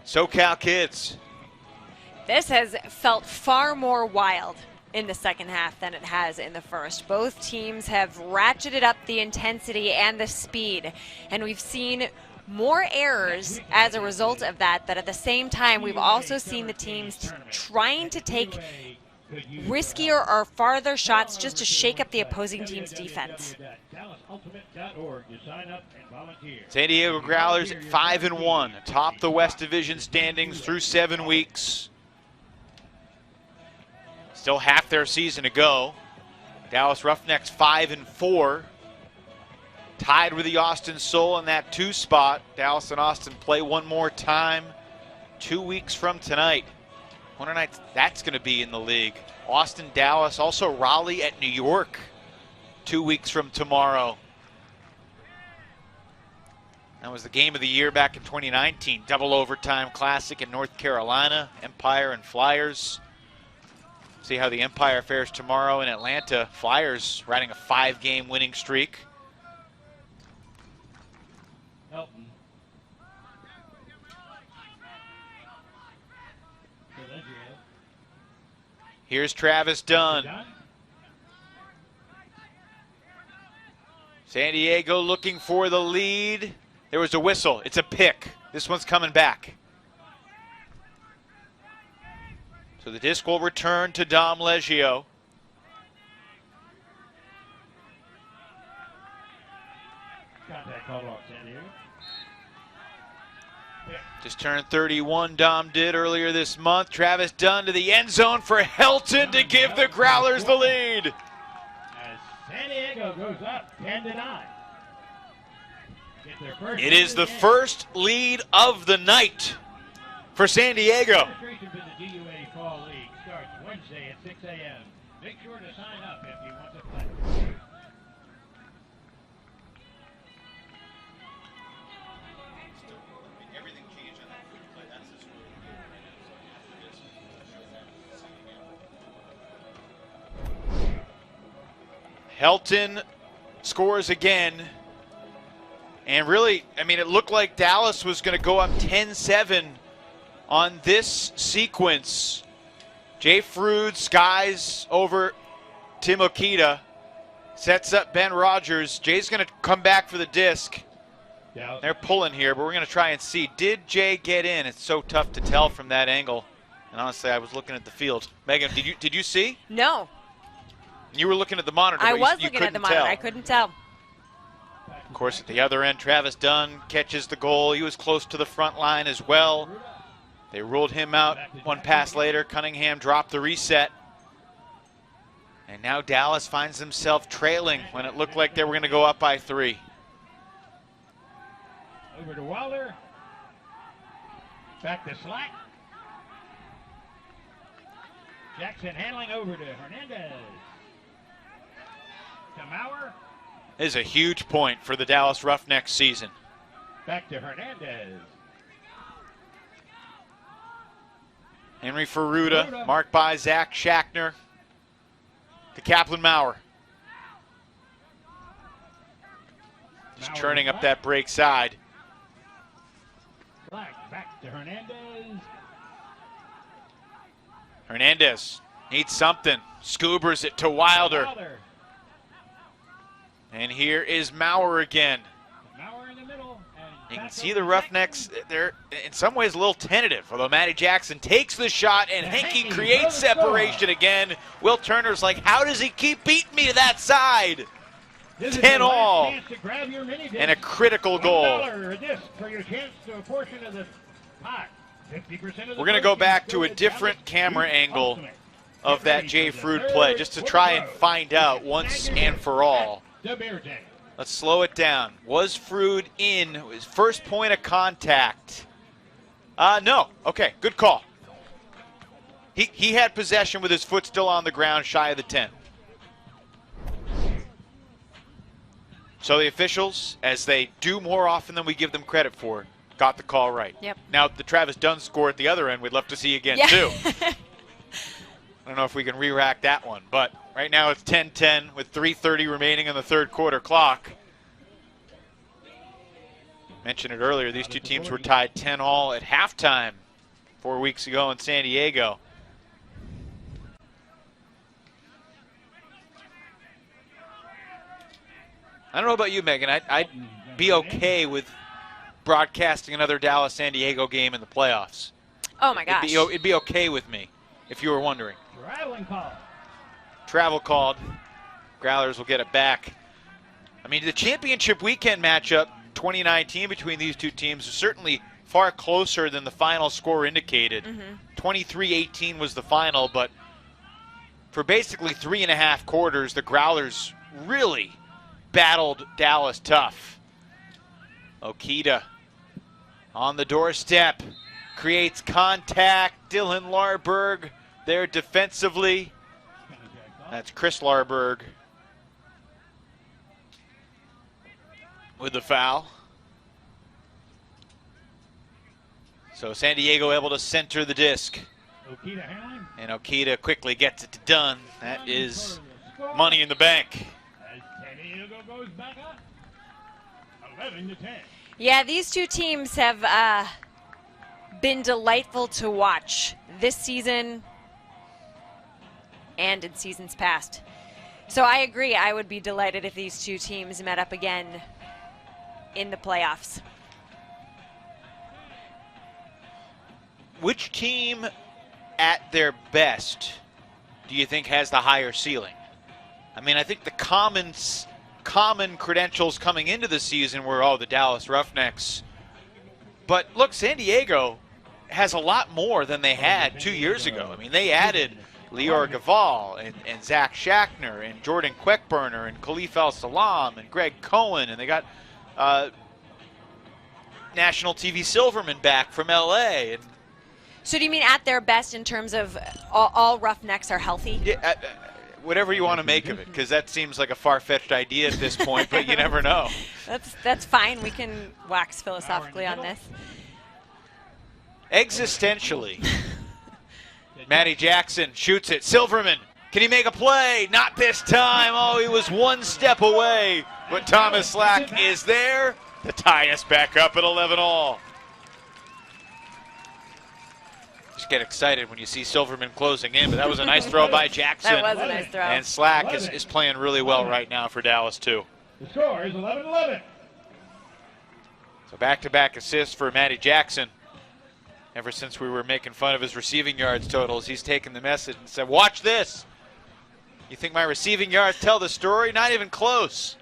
SoCal kids. This has felt far more wild in the second half than it has in the first. Both teams have ratcheted up the intensity and the speed, and we've seen more errors as a result of that, but at the same time we've also seen the teams trying to take riskier or farther shots just to shake up the opposing team's defense. San Diego Growlers at 5-1, atop the West Division standings through 7 weeks. Still half their season to go. Dallas Roughnecks 5-4, tied with the Austin Soul in that 2 spot. Dallas and Austin play one more time 2 weeks from tonight. Wonder night that's going to be in the league. Austin, Dallas, also Raleigh at New York 2 weeks from tomorrow. That was the game of the year back in 2019. Double overtime classic in North Carolina, Empire and Flyers. See how the Empire fares tomorrow in Atlanta. Flyers riding a 5-game winning streak. Helton. Here's Travis Dunn. San Diego looking for the lead. There was a whistle. It's a pick. This one's coming back. So the disc will return to Dom Leggio. Contact called off San Diego. Just turned 31, Dom did earlier this month. Travis Dunn to the end zone for Helton to give the Growlers the lead. As San Diego goes up 10-9. It is the first lead of the night for San Diego. Registration for the DUA Fall League starts Wednesday at 6 a.m. Make sure to sign up if you want to play. Helton scores again. And really, I mean, it looked like Dallas was going to go up 10-7 on this sequence. Jay Frood skies over Tim Okita. Sets up Ben Rogers. Jay's going to come back for the disc. They're pulling here, but we're going to try and see. Did Jay get in? It's so tough to tell from that angle. And honestly, I was looking at the field. Megan, did you see? No. You were looking at the monitor. I but was you looking at the couldn't monitor. tell. I couldn't tell. Of course, at the other end, Travis Dunn catches the goal. He was close to the front line as well. They ruled him out one pass later. Cunningham dropped the reset. And now Dallas finds himself trailing when it looked like they were going to go up by 3. Over to Wilder. Back to Slack. Jackson handling over to Hernandez. To Maurer. This is a huge point for the Dallas Roughnecks season. Back to Hernandez. Henry Ferruda, marked by Zach Shackner. To Kaplan Maurer. Just churning up that break side. Back to Hernandez. Hernandez needs something. Scoobers it to Wilder. And here is Maurer again. Maurer in the middle. You can see the Roughnecks, they're in some ways a little tentative, although Matty Jackson takes the shot and Henke creates separation again. Will Turner's like, how does he keep beating me to that side? 10 all. And a critical goal. We're going to go back to a different camera angle of that Jay Frood play just to try and find out once and for all. Let's slow it down. Was Frood in his first point of contact? No. Okay, good call. He had possession with his foot still on the ground, shy of the 10. So the officials, as they do more often than we give them credit for, got the call right. Yep. Now, the Travis Dunn score at the other end, we'd love to see again, too. I don't know if we can re-rack that one, but right now it's 10-10 with 3:30 remaining in the third quarter clock. Mentioned it earlier, these two teams were tied 10 all at halftime 4 weeks ago in San Diego. I don't know about you, Megan. I'd be okay with broadcasting another Dallas-San Diego game in the playoffs. Oh, my gosh. It'd be okay with me, if you were wondering. Travel called. Growlers will get it back. I mean, the championship weekend matchup 2019 between these two teams is certainly far closer than the final score indicated. 23-18 was the final, but for basically 3.5 quarters, the Growlers really battled Dallas tough. Okita on the doorstep, creates contact. Dylan Larberg there defensively. That's Chris Larberg with the foul. So San Diego able to center the disc. And Okita quickly gets it to Dunn. That is money in the bank. Yeah, these two teams have been delightful to watch this season and in seasons past. So I agree, I would be delighted if these two teams met up again in the playoffs. Which team at their best do you think has the higher ceiling? I mean, I think the common credentials coming into the season were, oh, the Dallas Roughnecks. But look, San Diego has a lot more than they had 2 years ago. I mean, they added Lior Gaval and Zach Shackner and Jordan Quickburner and Khalif El-Salam and Greg Cohen, and they got national TV Silverman back from LA. And so do you mean at their best in terms of all Roughnecks are healthy? yeah, whatever you want to make of it, because that seems like a far-fetched idea at this point, but you never know. That's fine. We can wax philosophically on this. Existentially, Matty Jackson shoots it. Silverman, can he make a play? Not this time. Oh, he was one step away, but Thomas Slack is there to tie us back up at 11 all. Just get excited when you see Silverman closing in, but that was a nice throw by Jackson. That was a nice throw. And Slack is playing really well right now for Dallas, too. The score is 11-11. So back-to-back assists for Matty Jackson. Ever since we were making fun of his receiving yards totals, he's taken the message and said, watch this. You think my receiving yards tell the story? Not even close.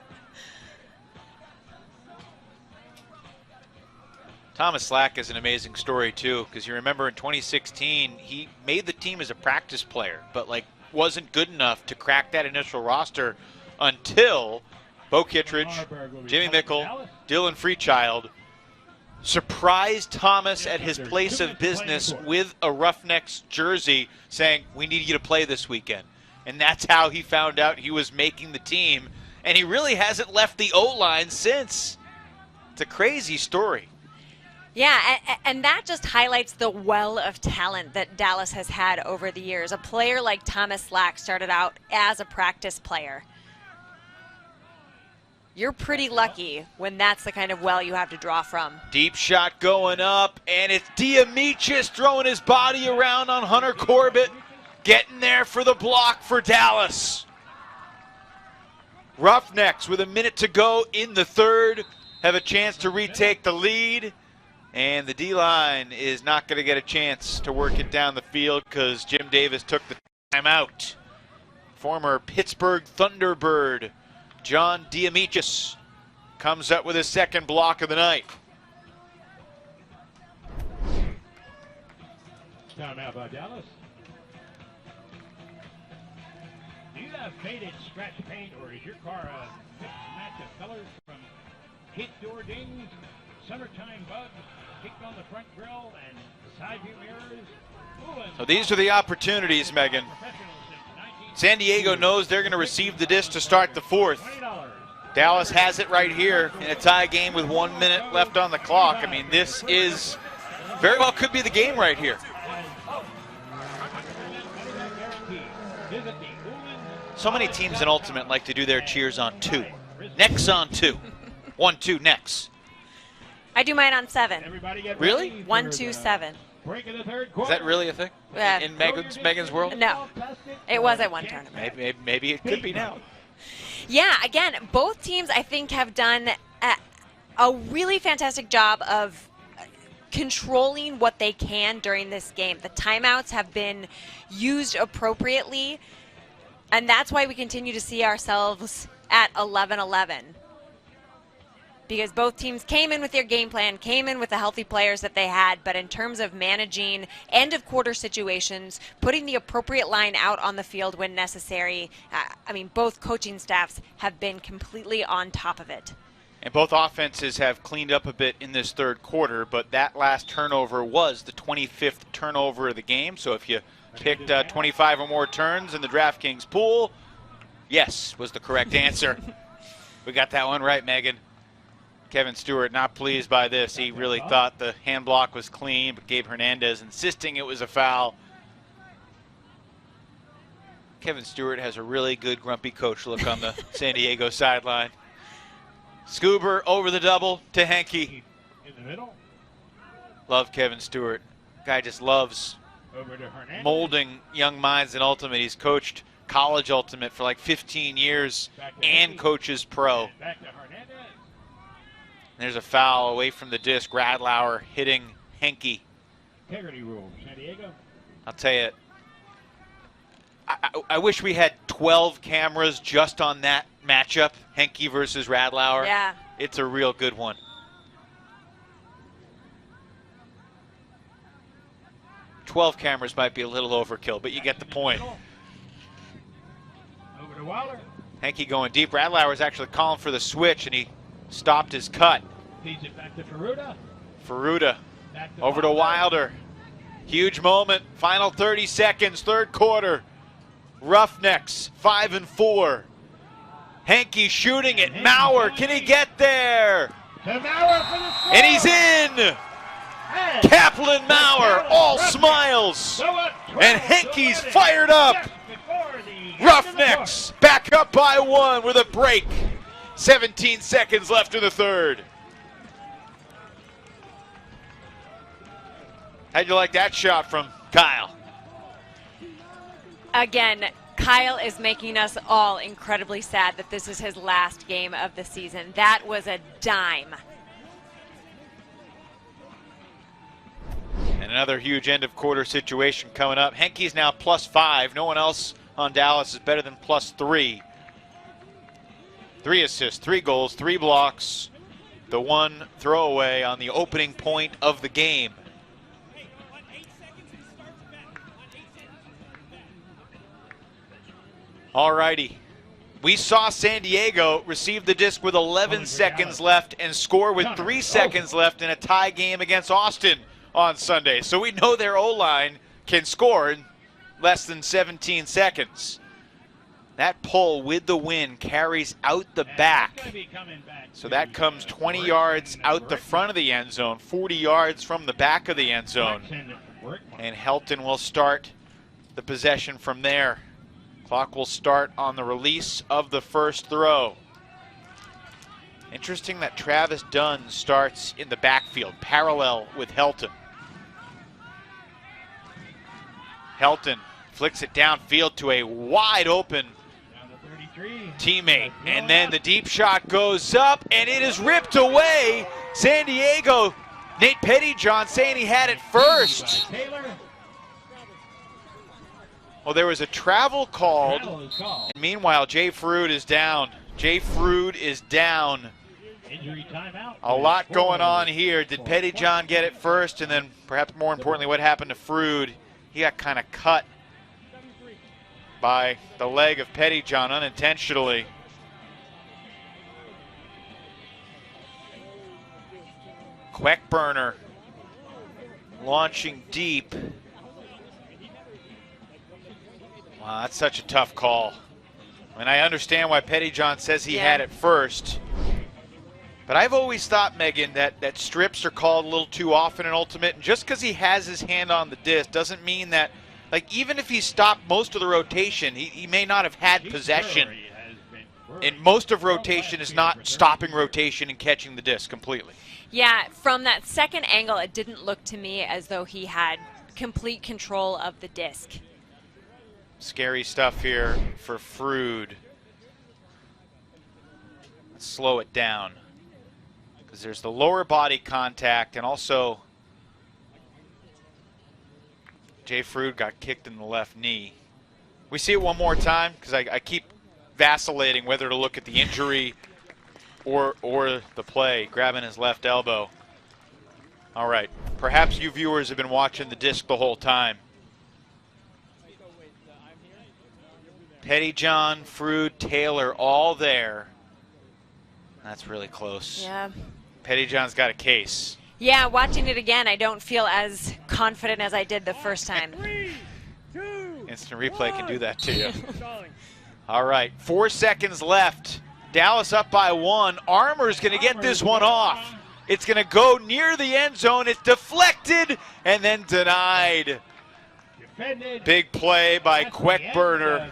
Thomas Slack is an amazing story, too, because you remember in 2016, he made the team as a practice player, but wasn't good enough to crack that initial roster until Bo Kittredge, Jimmy Mickle, Dylan Freechild surprised Thomas at his place of business with a Roughnecks jersey saying, we need you to play this weekend. And that's how he found out he was making the team. And he really hasn't left the O-line since. It's a crazy story. Yeah, and that just highlights the well of talent that Dallas has had over the years. A player like Thomas Slack started out as a practice player. You're pretty lucky when that's the kind of well you have to draw from. Deep shot going up, and it's Diamichis throwing his body around on Hunter Corbett, getting there for the block for Dallas. Roughnecks with a minute to go in the third have a chance to retake the lead. And the D-line is not going to get a chance to work it down the field because Jim Davis took the timeout. Former Pittsburgh Thunderbird John Diamichis comes up with his second block of the night. Timeout by Dallas. Do you have faded scratch paint, or is your car a mixed match of colors from hit door dings, summertime bugs, kicked on the front grille, and side view mirrors? So these are the opportunities, Megan. San Diego knows they're going to receive the disc to start the fourth. Dallas has it right here in a tie game with 1 minute left on the clock. I mean, this is very well could be the game right here. So many teams in Ultimate like to do their cheers on 2. Necks on 2. 1-2 necks. I do mine on 7. Really? 1, 2, 7. Is that really a thing in Megan's world? No, it was at one tournament. Maybe it could be now. Yeah, again, both teams I think have done a really fantastic job of controlling what they can during this game. The timeouts have been used appropriately, and that's why we continue to see ourselves at 11-11. Because both teams came in with their game plan, came in with the healthy players that they had, but in terms of managing end of quarter situations, putting the appropriate line out on the field when necessary, I mean, both coaching staffs have been completely on top of it. And both offenses have cleaned up a bit in this third quarter, but that last turnover was the 25th turnover of the game. So if you picked 25 or more turns in the DraftKings pool, yes was the correct answer. We got that one right, Megan. Kevin Stewart not pleased by this. He really thought the hand block was clean, but Gabe Hernandez insisting it was a foul. Kevin Stewart has a really good grumpy coach look on the San Diego sideline. Scuber over the double to Henke. In the middle. Love Kevin Stewart. Guy just loves molding young minds in Ultimate. He's coached college Ultimate for like 15 years and coaches pro. Back to Hernandez. There's a foul away from the disc. Radlauer hitting Henke. Integrity rule, San Diego. I'll tell you, I wish we had 12 cameras just on that matchup, Henke versus Radlauer. Yeah. It's a real good one. "12 cameras might be a little overkill, but you get the point. Over to Wilder. Henke going deep. Radlauer's actually calling for the switch, and he stopped his cut. Feeds it back to Ferruta. Ferruta over to Wilder. Huge moment. Final 30 seconds, third quarter. Roughnecks 5-4. Henke shooting it. Maurer, can he get there? To Maurer for the score. And he's in. Kaplan Maurer, all smiles. And Henke's fired up. Roughnecks back up by 1 with a break. 17 seconds left in the third. How'd you like that shot from Kyle. Again, Kyle is making us all incredibly sad that this is his last game of the season. That was a dime. And another huge end of quarter situation coming up. Henke's now +5. No one else on Dallas is better than +3. 3 assists, 3 goals, 3 blocks. The one throwaway on the opening point of the game. All righty. We saw San Diego receive the disc with 11 seconds left and score with 3 seconds left in a tie game against Austin on Sunday. So we know their O-line can score in less than 17 seconds. That pull with the wind carries out the back. So that comes 20 yards out the front of the end zone, 40 yards from the back of the end zone. And Helton will start the possession from there. Clock will start on the release of the first throw. Interesting that Travis Dunn starts in the backfield, parallel with Helton. Helton flicks it downfield to a wide open teammate. And then the deep shot goes up and it is ripped away. San Diego, Nate Pettyjohn saying he had it first. Well, there was a travel called. And meanwhile, Jay Frood is down. Jay Frood is down. A lot going on here. Did Pettyjohn get it first? And then perhaps more importantly, what happened to Frood? He got kind of cut by the leg of Pettyjohn unintentionally. Queckburner launching deep. Wow, that's such a tough call. And I understand why Pettyjohn says he had it first. But I've always thought, Megan, that strips are called a little too often in Ultimate. And just because he has his hand on the disc doesn't mean that, like, even if he stopped most of the rotation, he may not have had possession. And most of rotation is not stopping rotation and catching the disc completely. Yeah, from that second angle, it didn't look to me as though he had complete control of the disc. Scary stuff here for Frood. Let's slow it down. Because there's the lower body contact, and also Jay Frood got kicked in the left knee. We see it one more time, because I keep vacillating whether to look at the injury or the play, grabbing his left elbow. All right, perhaps you viewers have been watching the disc the whole time. Pettyjohn, Frood, Taylor, all there. That's really close. Yeah. Pettyjohn's got a case. Yeah, watching it again, I don't feel as confident as I did the first time. 3, 2, Instant replay can do that to you. All right, 4 seconds left. Dallas up by 1. Armour's going to get this one off. It's going to go near the end zone. It's deflected and then denied. Big play by Queckburner.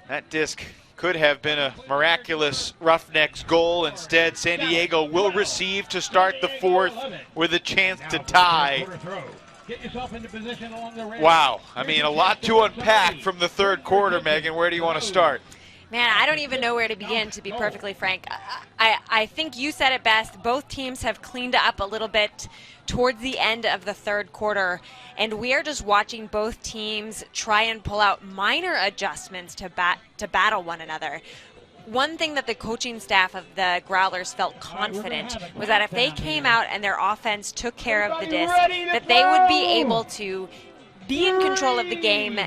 That disc could have been a miraculous Roughnecks goal. Instead, San Diego will receive to start the fourth with a chance to tie. Wow, I mean, a lot to unpack from the third quarter, Megan. Where do you want to start? Man, I don't even know where to begin, to be perfectly frank. I think you said it best. Both teams have cleaned up a little bit towards the end of the third quarter, and we are just watching both teams try and pull out minor adjustments to battle one another. One thing that the coaching staff of the Growlers felt confident was that if they came out and their offense took care of the disc, that they would be able to be in control of the game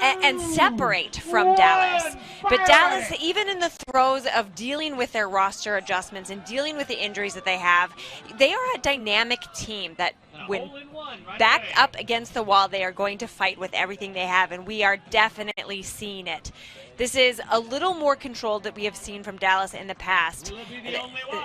and separate from Dallas. But Dallas, even in the throes of dealing with their roster adjustments and dealing with the injuries that they have, they are a dynamic team that when backed up against the wall, they are going to fight with everything they have, and we are definitely seeing it. This is a little more controlled that we have seen from Dallas in the past.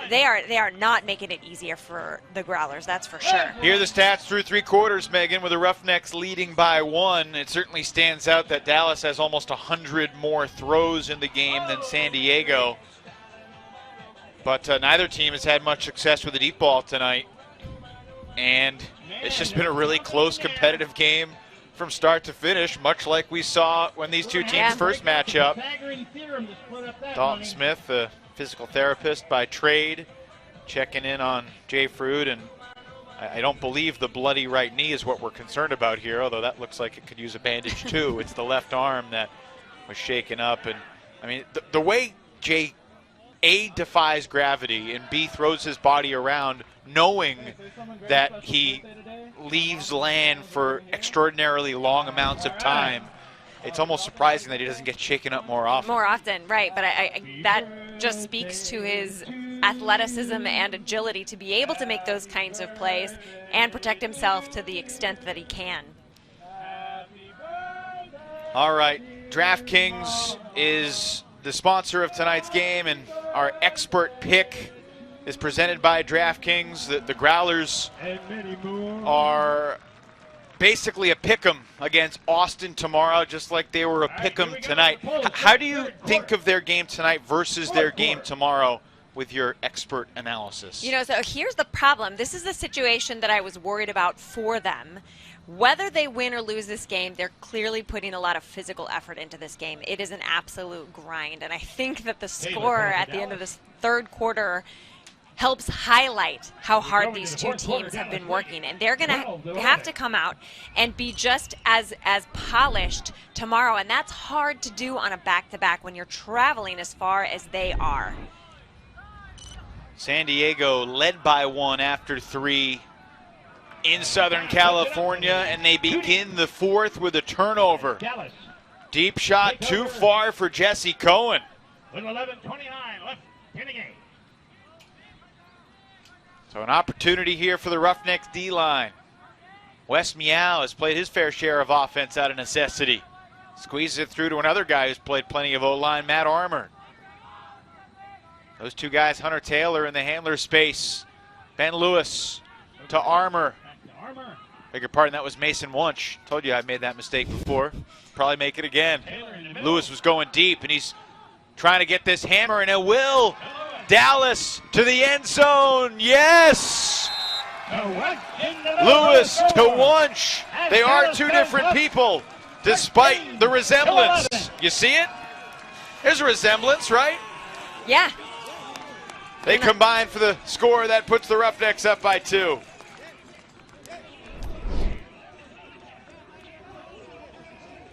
They are not making it easier for the Growlers, that's for sure. Here are the stats through 3 quarters, Megan, with the Roughnecks leading by 1. It certainly stands out that Dallas has almost 100 more throws in the game than San Diego. But neither team has had much success with the deep ball tonight. And it's just been a really close competitive game from start to finish, much like we saw when these two teams first match up. Dalton Smith, a physical therapist by trade, checking in on Jay Frood, and I don't believe the bloody right knee is what we're concerned about here, although that looks like it could use a bandage too. It's the left arm that was shaken up. And I mean, the way Jay A, defies gravity, and B, throws his body around knowing that he leaves land for extraordinarily long amounts of time, it's almost surprising that he doesn't get shaken up more often. More often, right. But that just speaks to his athleticism and agility to be able to make those kinds of plays and protect himself to the extent that he can. All right, DraftKings is the sponsor of tonight's game, and our expert pick is presented by DraftKings. The Growlers are basically a pick'em against Austin tomorrow, just like they were a pick'em tonight. How do you think of their game tonight versus their game tomorrow with your expert analysis? You know, so here's the problem. This is the situation that I was worried about for them. Whether they win or lose this game, they're clearly putting a lot of physical effort into this game. It is an absolute grind, and I think that the score at the end of this third quarter helps highlight how hard these two teams have been working, and they're going to have to come out and be just as polished tomorrow, and that's hard to do on a back-to-back when you're traveling as far as they are. San Diego led by one after 3 in Southern California, and they begin the fourth with a turnover. Deep shot too far for Jesse Cohen. With 11:29 left in the game. So an opportunity here for the Roughnecks D-line. Wes Meow has played his fair share of offense out of necessity. Squeezes it through to another guy who's played plenty of O-line, Matt Armour. Those two guys, Hunter Taylor in the handler space. Ben Lewis to Armour. Beg your pardon, that was Mason Wunsch. Told you I made that mistake before. Probably make it again. Lewis was going deep, and he's trying to get this hammer, and it will. Dallas to the end zone. Yes! Lewis to Wunsch. They are two different people, despite the resemblance. You see it? There's a resemblance, right? Yeah. They combine for the score that puts the Roughnecks up by 2.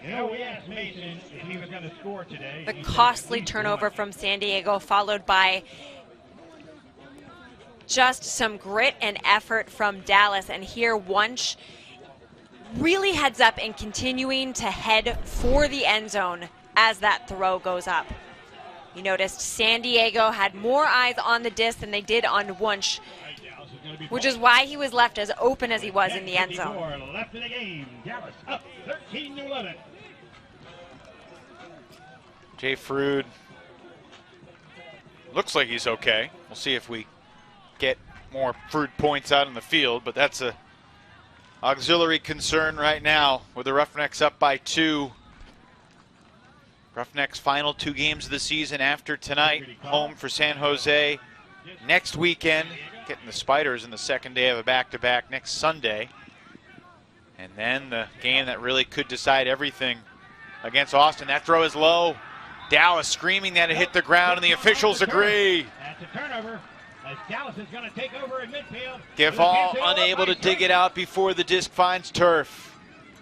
You know, we asked Mason if he was going to score today. The costly turnover from San Diego, followed by just some grit and effort from Dallas. And here Wunsch really heads up and continuing to head for the end zone as that throw goes up. You noticed San Diego had more eyes on the disc than they did on Wunsch, which is why he was left as open as he was in the end zone. Left in the game. Dallas up 13-11. Jay Frood looks like he's okay. We'll see if we get more Frood points out in the field, but that's a auxiliary concern right now with the Roughnecks up by 2. Roughnecks' final 2 games of the season after tonight. Home for San Jose next weekend. Getting the Spiders in the second day of a back-to-back next Sunday. And then the game that really could decide everything against Austin. That throw is low. Dallas screaming that it hit the ground, and the officials agree. That's a turnover as Dallas is going to take over in midfield. Givall unable to dig it out before the disc finds turf.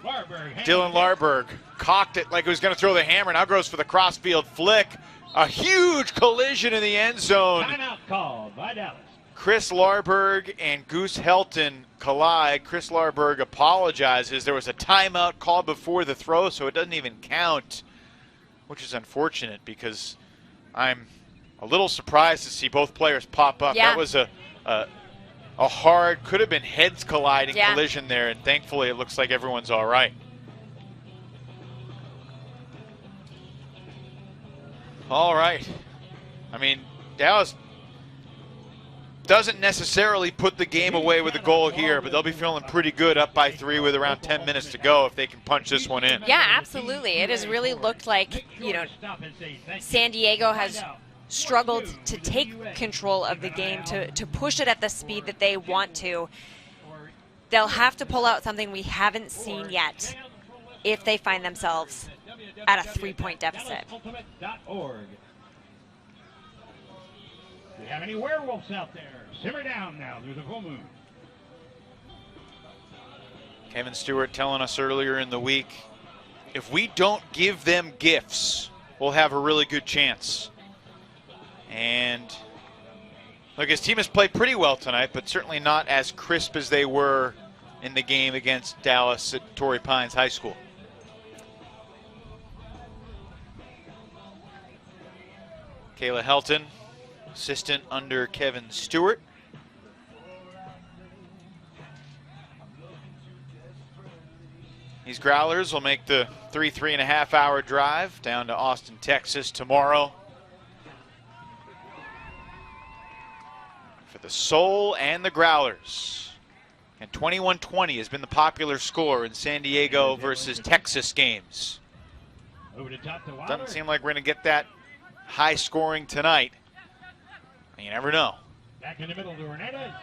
Dylan Larberg cocked it like he was going to throw the hammer. Now goes for the crossfield flick. A huge collision in the end zone. Timeout called by Dallas. Chris Larberg and Goose Helton collide. Chris Larberg apologizes. There was a timeout called before the throw, so it doesn't even count, which is unfortunate because I'm a little surprised to see both players pop up. Yeah. That was a hard, could have been heads colliding collision there, and thankfully it looks like everyone's all right. All right. I mean, Dallas doesn't necessarily put the game away with a goal here, but they'll be feeling pretty good up by 3 with around 10 minutes to go if they can punch this one in. Yeah, absolutely. It has really looked like, you know, San Diego has struggled to take control of the game, to push it at the speed that they want to. they'll have to pull out something we haven't seen yet if they find themselves at a 3-point deficit. DallasUltimate.org. Do you have any werewolves out there? Simmer down now through the full moon. Kevin Stewart telling us earlier in the week, if we don't give them gifts, we'll have a really good chance. And look, his team has played pretty well tonight, but certainly not as crisp as they were in the game against Dallas at Torrey Pines High School. Kayla Helton, assistant under Kevin Stewart. These Growlers will make the 3.5 hour drive down to Austin, Texas tomorrow for the Soul and the Growlers. And 21-20 has been the popular score in San Diego versus Texas games. Over to top to Wilder. Doesn't seem like we're going to get that high scoring tonight. You never know. Back in the middle to Hernandez.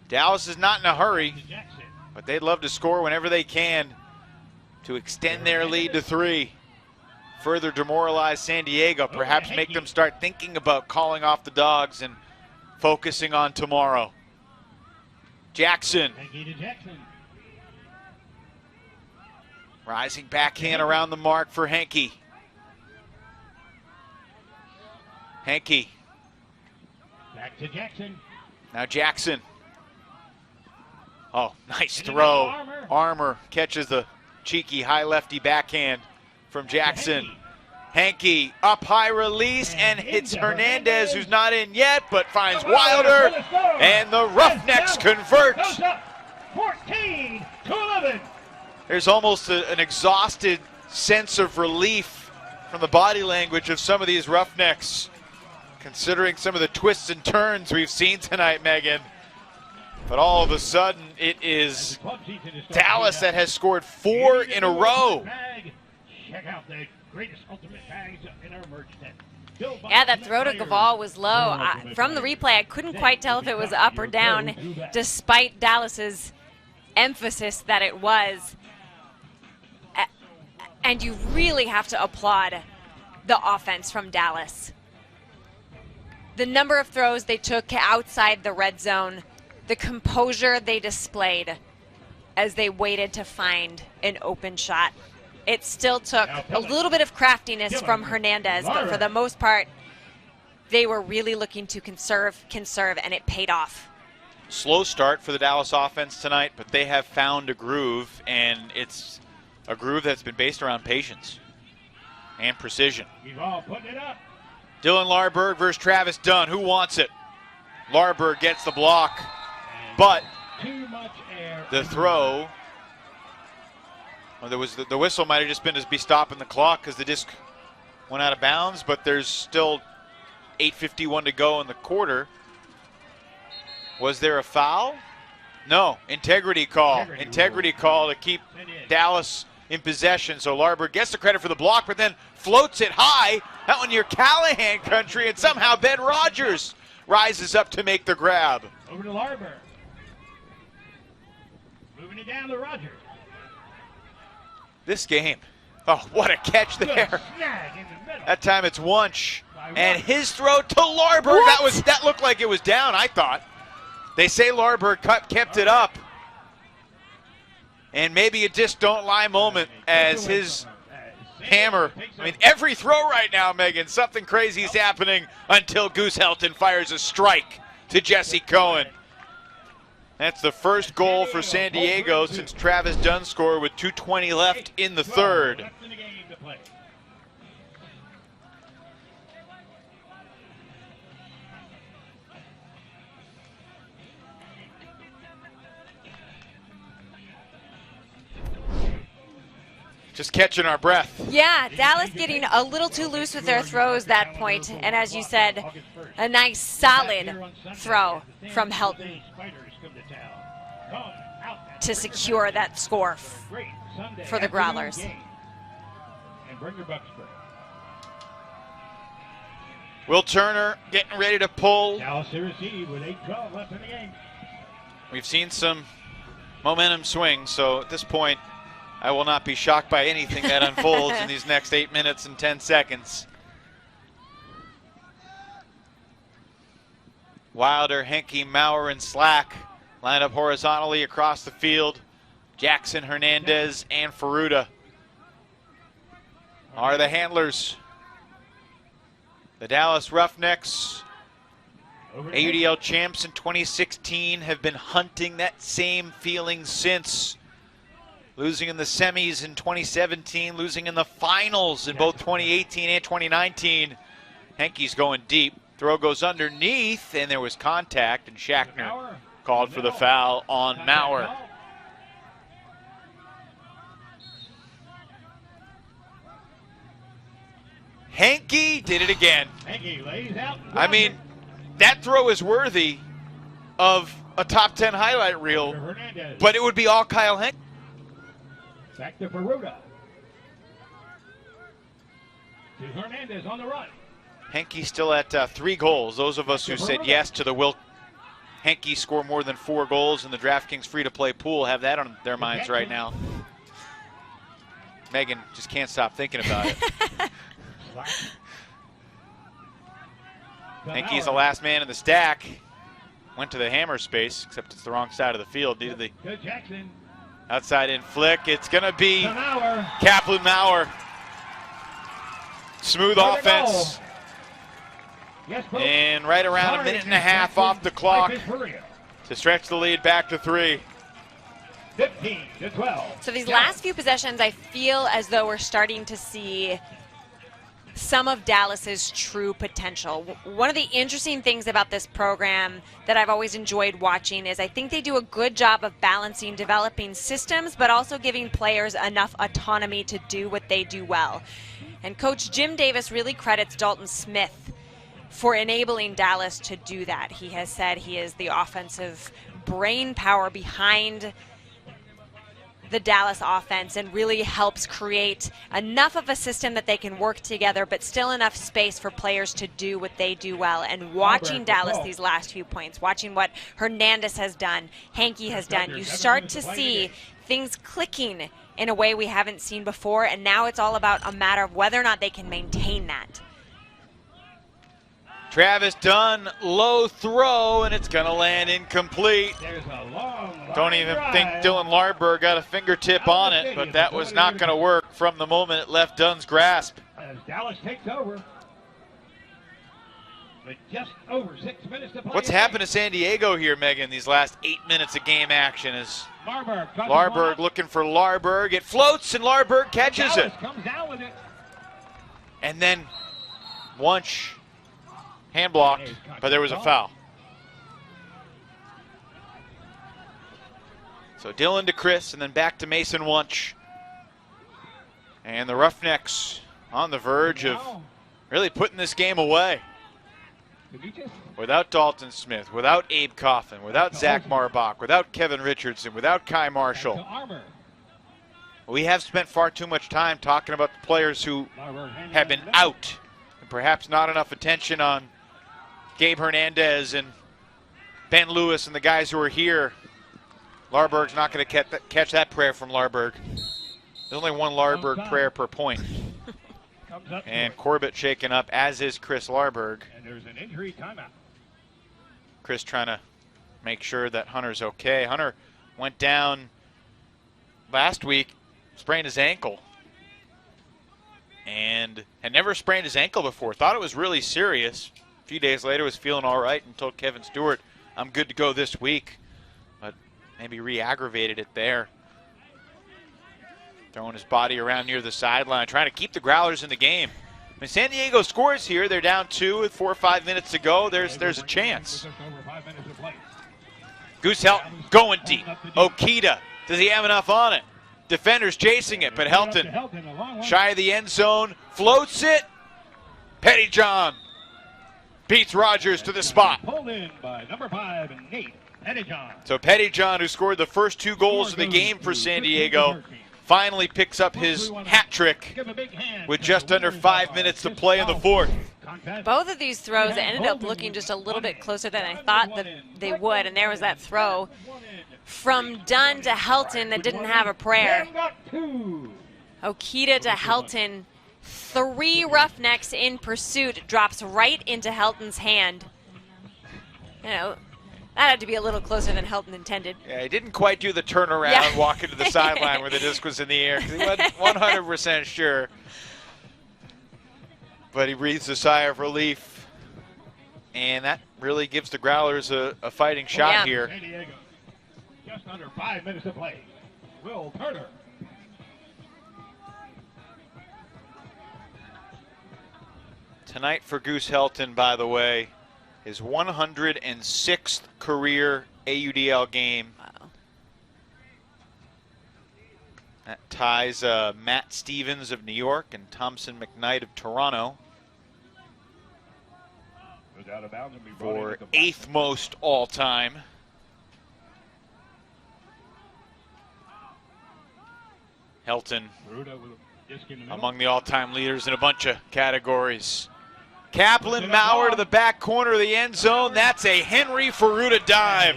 Dallas is not in a hurry, To Jackson. but they'd love to score whenever they can to extend their lead to 3. Further demoralize San Diego, perhaps make them start thinking about calling off the Dogs and focusing on tomorrow. Jackson, Henke to Jackson. rising backhand around the mark for Henke. Henke, Back to Jackson. now Jackson. Oh, nice throw. Armour catches the cheeky high lefty backhand from Jackson. Henke, up high release and hits Hernandez, who's not in yet, but finds Wilder, and the Roughnecks convert. Goes up 14-11. There's almost an exhausted sense of relief from the body language of some of these Roughnecks, considering some of the twists and turns we've seen tonight, Megan. But all of a sudden, it is Dallas that has scored 4 in a row. Check out the greatest ultimate bags in our merch tent. Yeah, that throw to Gavall was low. From the replay, I couldn't quite tell if it was up or down, despite Dallas's emphasis that it was. And you really have to applaud the offense from Dallas. The number of throws they took outside the red zone, the composure they displayed as they waited to find an open shot. It still took a little bit of craftiness from Hernandez, but for the most part, they were really looking to conserve, and it paid off. Slow start for the Dallas offense tonight, but they have found a groove, and it's a groove that's been based around patience and precision. We've all put it up. Dylan Larberg versus Travis Dunn. Who wants it? Larberg gets the block, but Too much air. the throw, well, there was the whistle might have just been to be stopping the clock because the disc went out of bounds, but there's still 8:51 to go in the quarter. Was there a foul? No, integrity call. Integrity call to keep Dallas in possession. So Larberg gets the credit for the block, but then floats it high out in your Callahan country, and somehow Ben Rogers rises up to make the grab. Over to Larber. Moving it down to Rogers. This game, oh, what a catch there. Snag in the middle. That time it's Wunsch, and his throw to Larberg. That looked like it was down, I thought. They say Larberg kept it up. And maybe a just don't lie moment as his hammer. I mean, every throw right now, Megan, something crazy is happening until Goose Helton fires a strike to Jesse Cohen. That's the first goal for San Diego since Travis Dunn scored with 2:20 left in the third. Left in the game to play. Just catching our breath. Yeah, Dallas getting a little too loose with their throws that point, and as you said, a nice solid throw from Helton to secure that score for the Growlers. And Bringer Bucksburg. Will Turner getting ready to pull. Dallas to receive with 8:12 left in the game. We've seen some momentum swing, so at this point, I will not be shocked by anything that unfolds in these next 8 minutes and 10 seconds. Wilder, Henke, Maurer, and Slack line up horizontally across the field. Jackson, Hernandez, and Ferruta are the handlers. The Dallas Roughnecks, AUDL champs in 2016, have been hunting that same feeling since. Losing in the semis in 2017, losing in the finals in both 2018 and 2019. Henke's going deep. Throw goes underneath, and there was contact, and Shackner called for the foul on Maurer. Henke did it again. I mean, that throw is worthy of a top 10 highlight reel, but it would be all Kyle Henke. Back to Ferruta. To Hernandez on the run. Henke still at 3 goals. Those of us who said yes to the will Henke score more than 4 goals in the DraftKings free-to-play pool have that on their minds right now. Megan just can't stop thinking about it. Henke's the last man in the stack. Went to the hammer space, except it's the wrong side of the field due to the outside in flick. It's going to be Kaplan Maurer. Smooth offense. And right around a minute and a half off the clock to stretch the lead back to 3. 15-12. So these last few possessions, I feel as though we're starting to see some of Dallas's true potential. One of the interesting things about this program that I've always enjoyed watching is I think they do a good job of balancing developing systems, but also giving players enough autonomy to do what they do well. And Coach Jim Davis really credits Dalton Smith for enabling Dallas to do that. He has said he is the offensive brain power behind the Dallas offense and really helps create enough of a system that they can work together, but still enough space for players to do what they do well. And watching Dallas these last few points, watching what Hernandez has done, Henke has done, you start to see things clicking in a way we haven't seen before, and now it's all about a matter of whether or not they can maintain that. Travis Dunn, low throw, and it's going to land incomplete. Don't even think Dylan Larberg got a fingertip on it, but that was not going to work from the moment it left Dunn's grasp. As Dallas takes over, with just over 6 minutes to play. What's happened to San Diego here, Megan, these last 8 minutes of game action? Is Larberg looking for Larberg. It floats, and Larberg catches it. Comes down with it. And then Wunsch hand blocked, but there was a foul. So Dylan to Chris, and then back to Mason Wunsch. And the Roughnecks on the verge of really putting this game away. Without Dalton Smith, without Abe Coffin, without Zach Marbach, without Kevin Richardson, without Kai Marshall. We have spent far too much time talking about the players who have been out, and perhaps not enough attention on Gabe Hernandez and Ben Lewis and the guys who are here. Larberg's not going to catch that prayer from Larberg. There's only one Larberg prayer per point. And Corbett shaken up, as is Chris Larberg. And there's an injury timeout. Chris trying to make sure that Hunter's okay. Hunter went down last week, sprained his ankle, and had never sprained his ankle before. Thought it was really serious. A few days later was feeling all right and told Kevin Stewart, I'm good to go this week. But maybe re-aggravated it there. Throwing his body around near the sideline, trying to keep the Growlers in the game. When San Diego scores here, they're down 2 with 4 or 5 minutes to go. There's a chance. Goose Helton going deep. Okita, does he have enough on it? Defenders chasing it, but Helton shy of the end zone, floats it. Pettyjohn beats Rogers to the spot. Pulled in by number 5 and Nate Pettyjohn. So Pettyjohn, who scored the first 2 goals of the game for San Diego, finally picks up his hat trick with just under 5 minutes to play in the fourth. Both of these throws ended up looking just a little bit closer than I thought that they would, and there was that throw from Dunn to Helton that didn't have a prayer. Okita to Helton, 3 Roughnecks in pursuit, drops right into Helton's hand. You know, that had to be a little closer than Helton intended. Yeah, he didn't quite do the turnaround, walking to the sideline where the disc was in the air, because he wasn't 100% sure. But he breathes a sigh of relief, and that really gives the Growlers a fighting shot here. San Diego, just under 5 minutes to play. Will Turner. Tonight for Goose Helton, by the way, his 106th career AUDL game. Wow. That ties Matt Stevens of New York and Thompson McKnight of Toronto for 8th most all-time. Helton among the all-time leaders in a bunch of categories. Kaplan Maurer to the back corner of the end zone. That's a Henry Ferruta dive.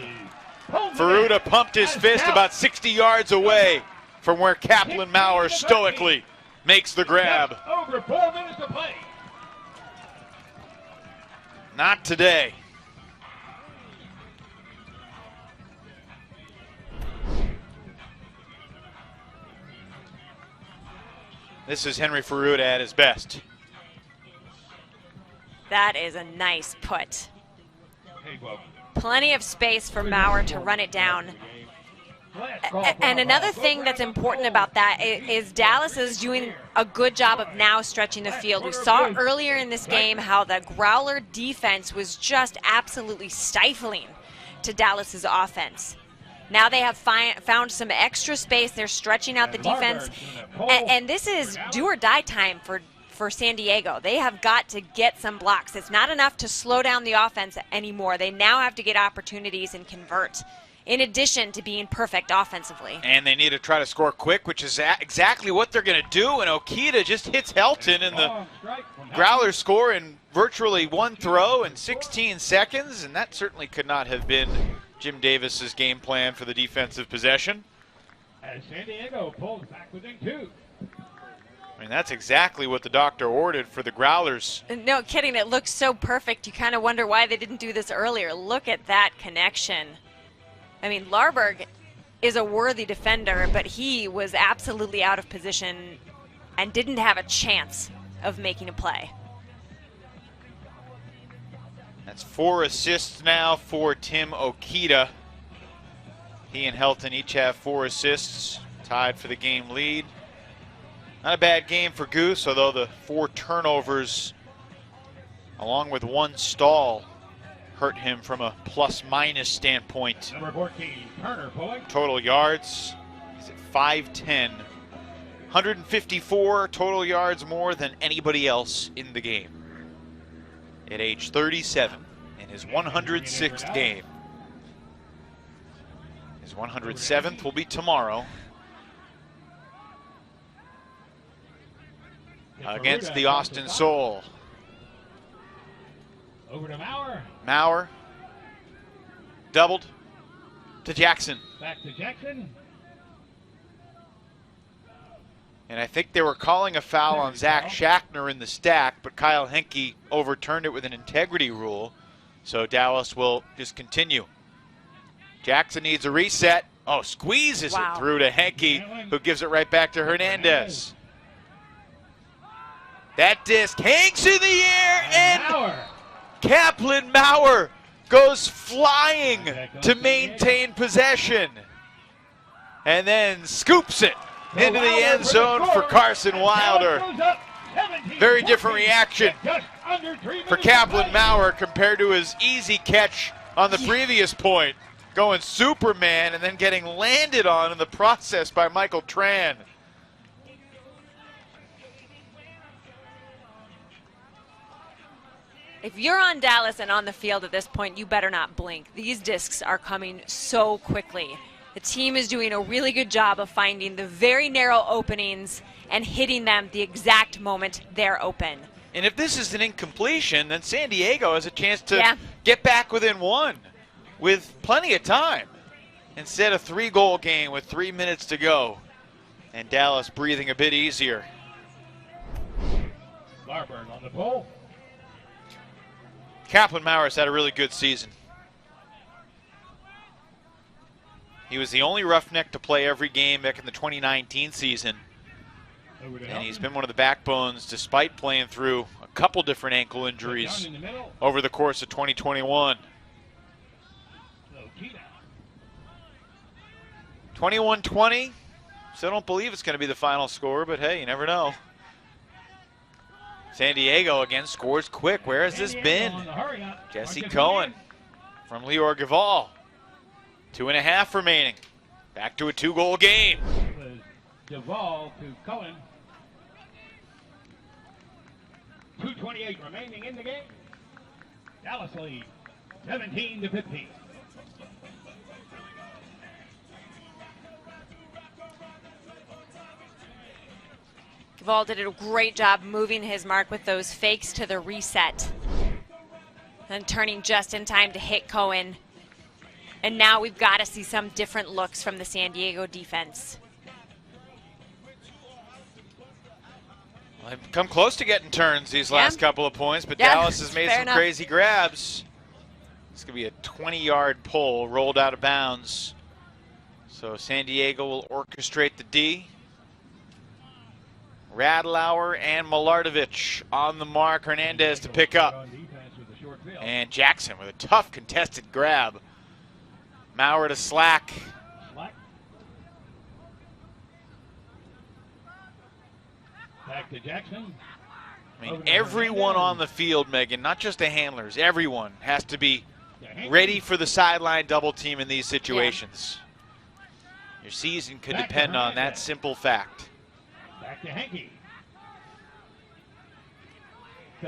Ferruta pumped his fist about 60 yards away from where Kaplan Maurer stoically makes the grab. Over 4 minutes to play. Not today. This is Henry Ferruta at his best. That is a nice put. Plenty of space for Maurer to run it down. And another thing that's important about that is Dallas is doing a good job of now stretching the field. We saw earlier in this game how the Growler defense was just absolutely stifling to Dallas's offense. Now they have found some extra space. They're stretching out the defense. And this is do or die time for San Diego. They have got to get some blocks. It's not enough to slow down the offense anymore. They now have to get opportunities and convert, in addition to being perfect offensively. And they need to try to score quick, which is exactly what they're going to do. And Okita just hits Helton, and the Growlers score in virtually one throw in 16 seconds. And that certainly could not have been Jim Davis's game plan for the defensive possession. As San Diego pulls back within 2. I mean, that's exactly what the doctor ordered for the Growlers. No kidding, it looks so perfect. You kind of wonder why they didn't do this earlier. Look at that connection. I mean, Larberg is a worthy defender, but he was absolutely out of position and didn't have a chance of making a play. That's 4 assists now for Tim Okita. He and Helton each have 4 assists, tied for the game lead. Not a bad game for Goose, although the 4 turnovers, along with 1 stall, hurt him from a plus-minus standpoint. Number 14, Turner pulling. Total yards, he's at 5'10". 154 total yards more than anybody else in the game. At age 37, in his 106th game. His 107th will be tomorrow against the Austin Soul. Over to Maurer. Maurer doubled to Jackson. Back to Jackson. And I think they were calling a foul on Zach Shackner in the stack, but Kyle Henke overturned it with an integrity rule. So Dallas will just continue. Jackson needs a reset. Oh, squeezes it through to Henke, who gives it right back to Hernandez. That disc hangs in the air, and Kaplan Maurer goes flying to maintain possession. And then scoops it into the end zone for Carson Wilder. Very different reaction for Kaplan Maurer compared to his easy catch on the previous point. Going Superman and then getting landed on in the process by Michael Tran. If you're on Dallas and on the field at this point, you better not blink. These discs are coming so quickly. The team is doing a really good job of finding the very narrow openings and hitting them the exact moment they're open. And if this is an incompletion, then San Diego has a chance to get back within one with plenty of time. Instead of 3-goal game with 3 minutes to go. And Dallas breathing a bit easier. Larberg on the pole. Kaplan Mauer's had a really good season. He was the only Roughneck to play every game back in the 2019 season. And he's been one of the backbones despite playing through a couple different ankle injuries over the course of 2021. 21-20. Still don't believe it's going to be the final score, but hey, you never know. San Diego again scores quick. Where has this been? Jesse Cohen from Lior Gaval. 2.5 remaining. Back to a 2-goal game. Gaval to Cohen. 2:28 remaining in the game. Dallas lead 17-15. Gaval did a great job moving his mark with those fakes to the reset. And turning just in time to hit Cohen. And now we've got to see some different looks from the San Diego defense. Well, they've come close to getting turns these last couple of points, but Dallas has made some crazy grabs. It's going to be a 20-yard pull rolled out of bounds. So San Diego will orchestrate the D. Radlauer and Milardovich on the mark. Hernandez to pick up. And Jackson with a tough contested grab. Maurer to Slack. Back to Jackson. I mean, everyone on the field, Megan, not just the handlers, everyone has to be ready for the sideline double team in these situations. Your season could depend on that simple fact. Back to Henke.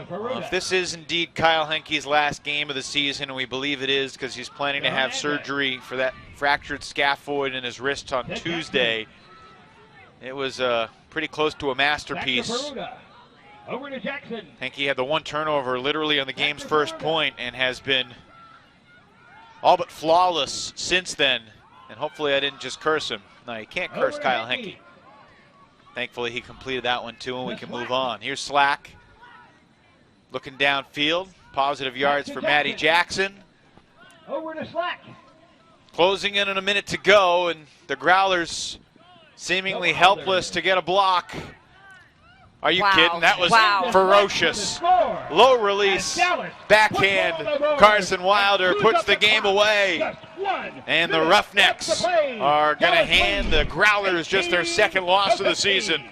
Well, if this is indeed Kyle Henke's last game of the season, and we believe it is because he's planning to have surgery for that fractured scaphoid in his wrist on Tuesday, it was pretty close to a masterpiece. Over to Jackson. Henke had the one turnover literally on the game's first point and has been all but flawless since then. And hopefully I didn't just curse him. No, you can't curse Kyle Henke. Thankfully he completed that one too, and we can move on. Here's Slack. Looking downfield. Positive yards for Matty Jackson. Over to Slack. Closing in on a minute to go, and the Growlers seemingly helpless to get a block. Are you kidding? That was ferocious. Low release, backhand. Carson Wilder puts the game away. And the Roughnecks are going to hand the Growlers just their second loss of the season.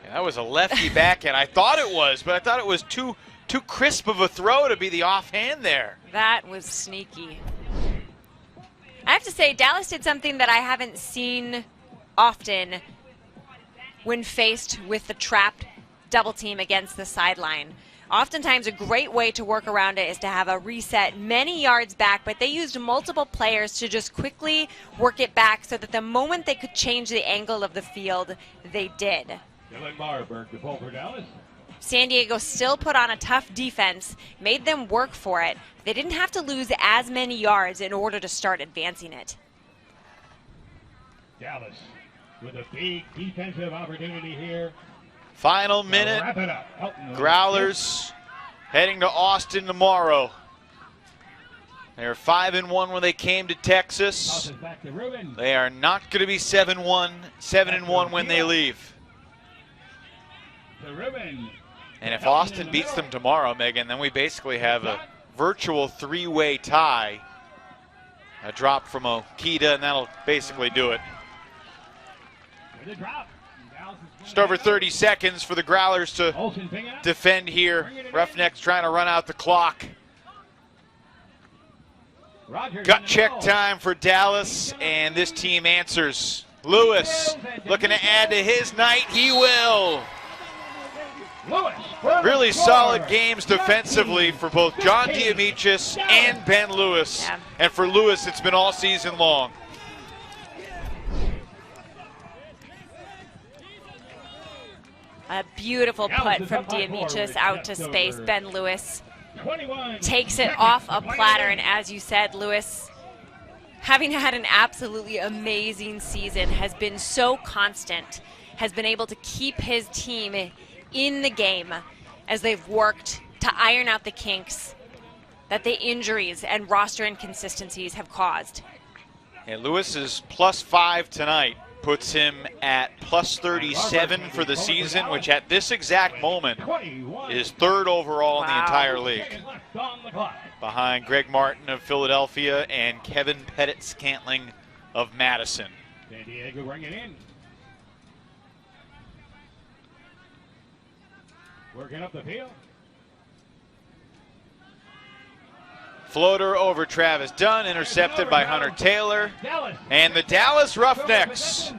That was a lefty backhand. I thought it was, but I thought it was too crisp of a throw to be the offhand there. That was sneaky. I have to say, Dallas did something that I haven't seen often when faced with the trapped double team against the sideline. Oftentimes, a great way to work around it is to have a reset many yards back, but they used multiple players to just quickly work it back so that the moment they could change the angle of the field, they did. Dylan Marburg to pull for Dallas. San Diego still put on a tough defense, made them work for it. They didn't have to lose as many yards in order to start advancing it. Dallas with a big defensive opportunity here. Final minute. Wrap it up. Growlers heading to Austin tomorrow. They were 5-1 when they came to Texas. They are not going to be 7-1 when they leave. And if Austin beats them tomorrow, Megan, then we basically have a virtual three-way tie. A drop from Okita, and that'll basically do it. Just over 30 seconds for the Growlers to defend here. Roughnecks trying to run out the clock. Gut check time for Dallas, and this team answers. Lewis looking to add to his night. He will. Really solid games defensively for both John Diamichis and Ben Lewis. And for Lewis, it's been all season long. A beautiful put from Diamichis out to space. Ben Lewis takes it off a platter, and as you said, Lewis, having had an absolutely amazing season, has been so constant, has been able to keep his team in the game as they've worked to iron out the kinks that the injuries and roster inconsistencies have caused. And Lewis's +5 tonight puts him at +37 for the season, which at this exact moment is 3rd overall in the entire league, behind Greg Martin of Philadelphia and Kevin Pettit-Scantling of Madison. San Diego bringing it in. Working up the field. Floater over Travis Dunn, intercepted by Hunter Taylor. And the Dallas Roughnecks,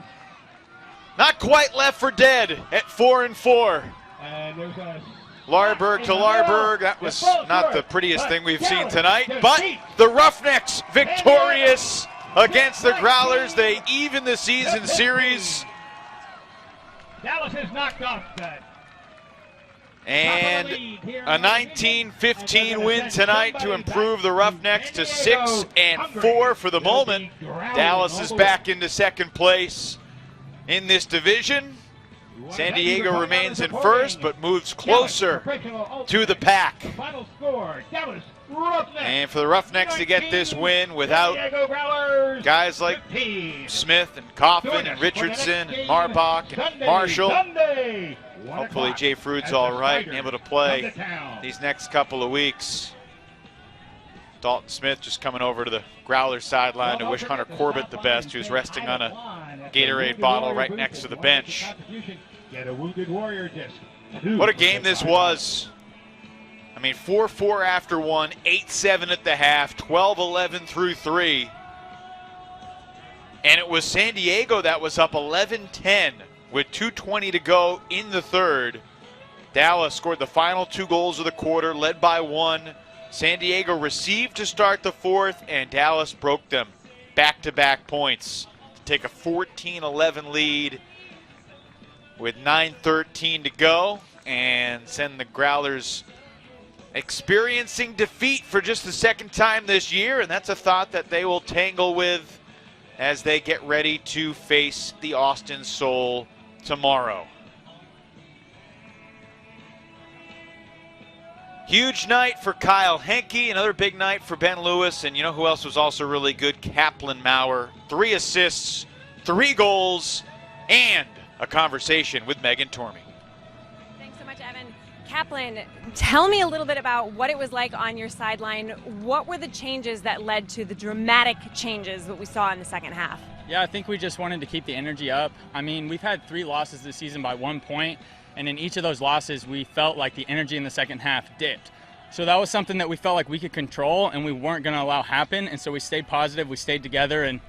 not quite left for dead at 4-4. Larberg to Larberg, that was not the prettiest thing we've seen tonight, but the Roughnecks victorious against the Growlers. They even the season series. Dallas is knocked off that. And a 19-15 win tonight to improve the Roughnecks to 6-4 for the moment. Dallas is back into 2nd place in this division. San Diego remains in 1st, but moves closer to the pack. And for the Roughnecks to get this win without guys like Smith and Coffin and Richardson and Marbach and Marshall, hopefully Jay Fruit's all right and able to play these next couple of weeks. Dalton Smith just coming over to the Growlers sideline to wish Hunter Corbett the best, who's resting on a Gatorade bottle right next to the bench. What a game this was. I mean, 4-4 after 1, 8-7 at the half, 12-11 through 3. And it was San Diego that was up 11-10 with 2:20 to go in the 3rd. Dallas scored the final 2 goals of the quarter, led by 1. San Diego received to start the 4th, and Dallas broke them back-to-back points to take a 14-11 lead with 9:13 to go and send the Growlers experiencing defeat for just the 2nd time this year, and that's a thought that they will tangle with as they get ready to face the Austin Soul tomorrow. Huge night for Kyle Henke, another big night for Ben Lewis, and you know who else was also really good? Kaplan Maurer. 3 assists, 3 goals, and a conversation with Megan Tormey. Thanks so much, Evan. Kaplan, tell me a little bit about what it was like on your sideline. What were the changes that led to the dramatic changes that we saw in the 2nd half? Yeah, I think we just wanted to keep the energy up. I mean, we've had 3 losses this season by 1 point, and in each of those losses, we felt like the energy in the 2nd half dipped. So that was something that we felt like we could control and we weren't going to allow happen, and so we stayed positive, we stayed together, and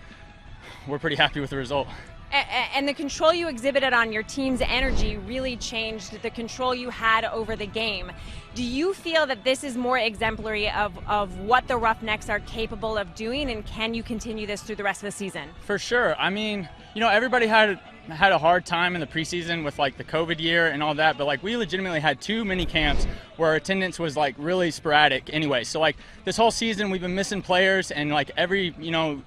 we're pretty happy with the result. And the control you exhibited on your team's energy really changed the control you had over the game. Do you feel that this is more exemplary of what the Roughnecks are capable of doing, and can you continue this through the rest of the season? For sure. I mean, you know, everybody had a hard time in the preseason with like the COVID year and all that, but like we legitimately had 2 mini camps where our attendance was like really sporadic anyway. So like this whole season we've been missing players, and like every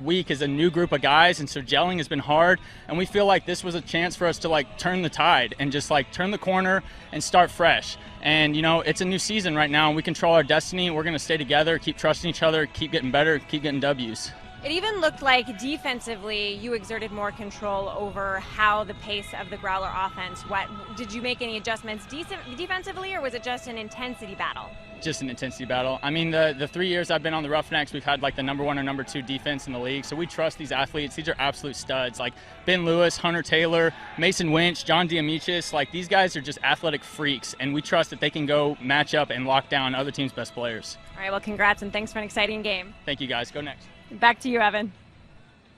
week is a new group of guys, and so gelling has been hard, and we feel like this was a chance for us to like turn the tide and just like turn the corner and start fresh. And it's a new season right now, and we control our destiny. We're going to stay together, keep trusting each other, keep getting better, keep getting W's. It even looked like defensively you exerted more control over how the pace of the Growler offense. Did you make any adjustments defensively, or was it just an intensity battle? Just an intensity battle. I mean, the 3 years I've been on the Roughnecks, we've had like the #1 or #2 defense in the league, so we trust these athletes. These are absolute studs, like Ben Lewis, Hunter Taylor, Mason Winch, John Diamichis. Like, these guys are just athletic freaks, and we trust that they can go match up and lock down other teams' best players. All right, well, congrats, and thanks for an exciting game. Thank you, guys. Go next. Back to you, Evan.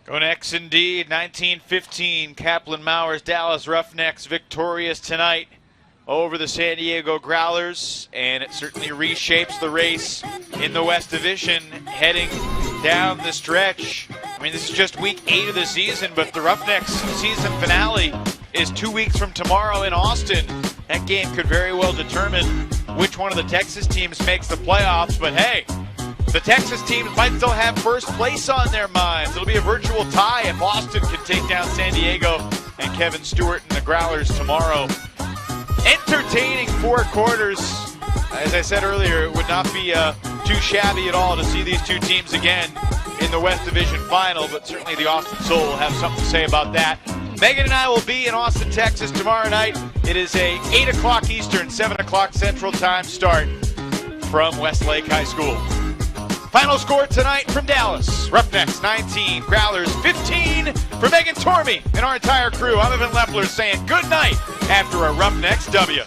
Go next indeed. 19-15, Kaplan Maurer's Dallas Roughnecks victorious tonight over the San Diego Growlers, and it certainly reshapes the race in the West Division heading down the stretch. I mean, this is just week 8 of the season, but the Roughnecks season finale is 2 weeks from tomorrow in Austin That game could very well determine which one of the Texas teams makes the playoffs, but hey, the Texas teams might still have first place on their minds. It'll be a virtual tie if Austin can take down San Diego and Kevin Stewart and the Growlers tomorrow. Entertaining 4 quarters. As I said earlier, it would not be too shabby at all to see these two teams again in the West Division Final, but certainly the Austin Soul will have something to say about that. Megan and I will be in Austin, Texas tomorrow night. It is a 8 o'clock Eastern, 7 o'clock Central Time start from Westlake High School. Final score tonight from Dallas. Roughnecks 19, Growlers 15. For Megan Tormey and our entire crew, I'm Evan Lepler saying good night after a Roughnecks W.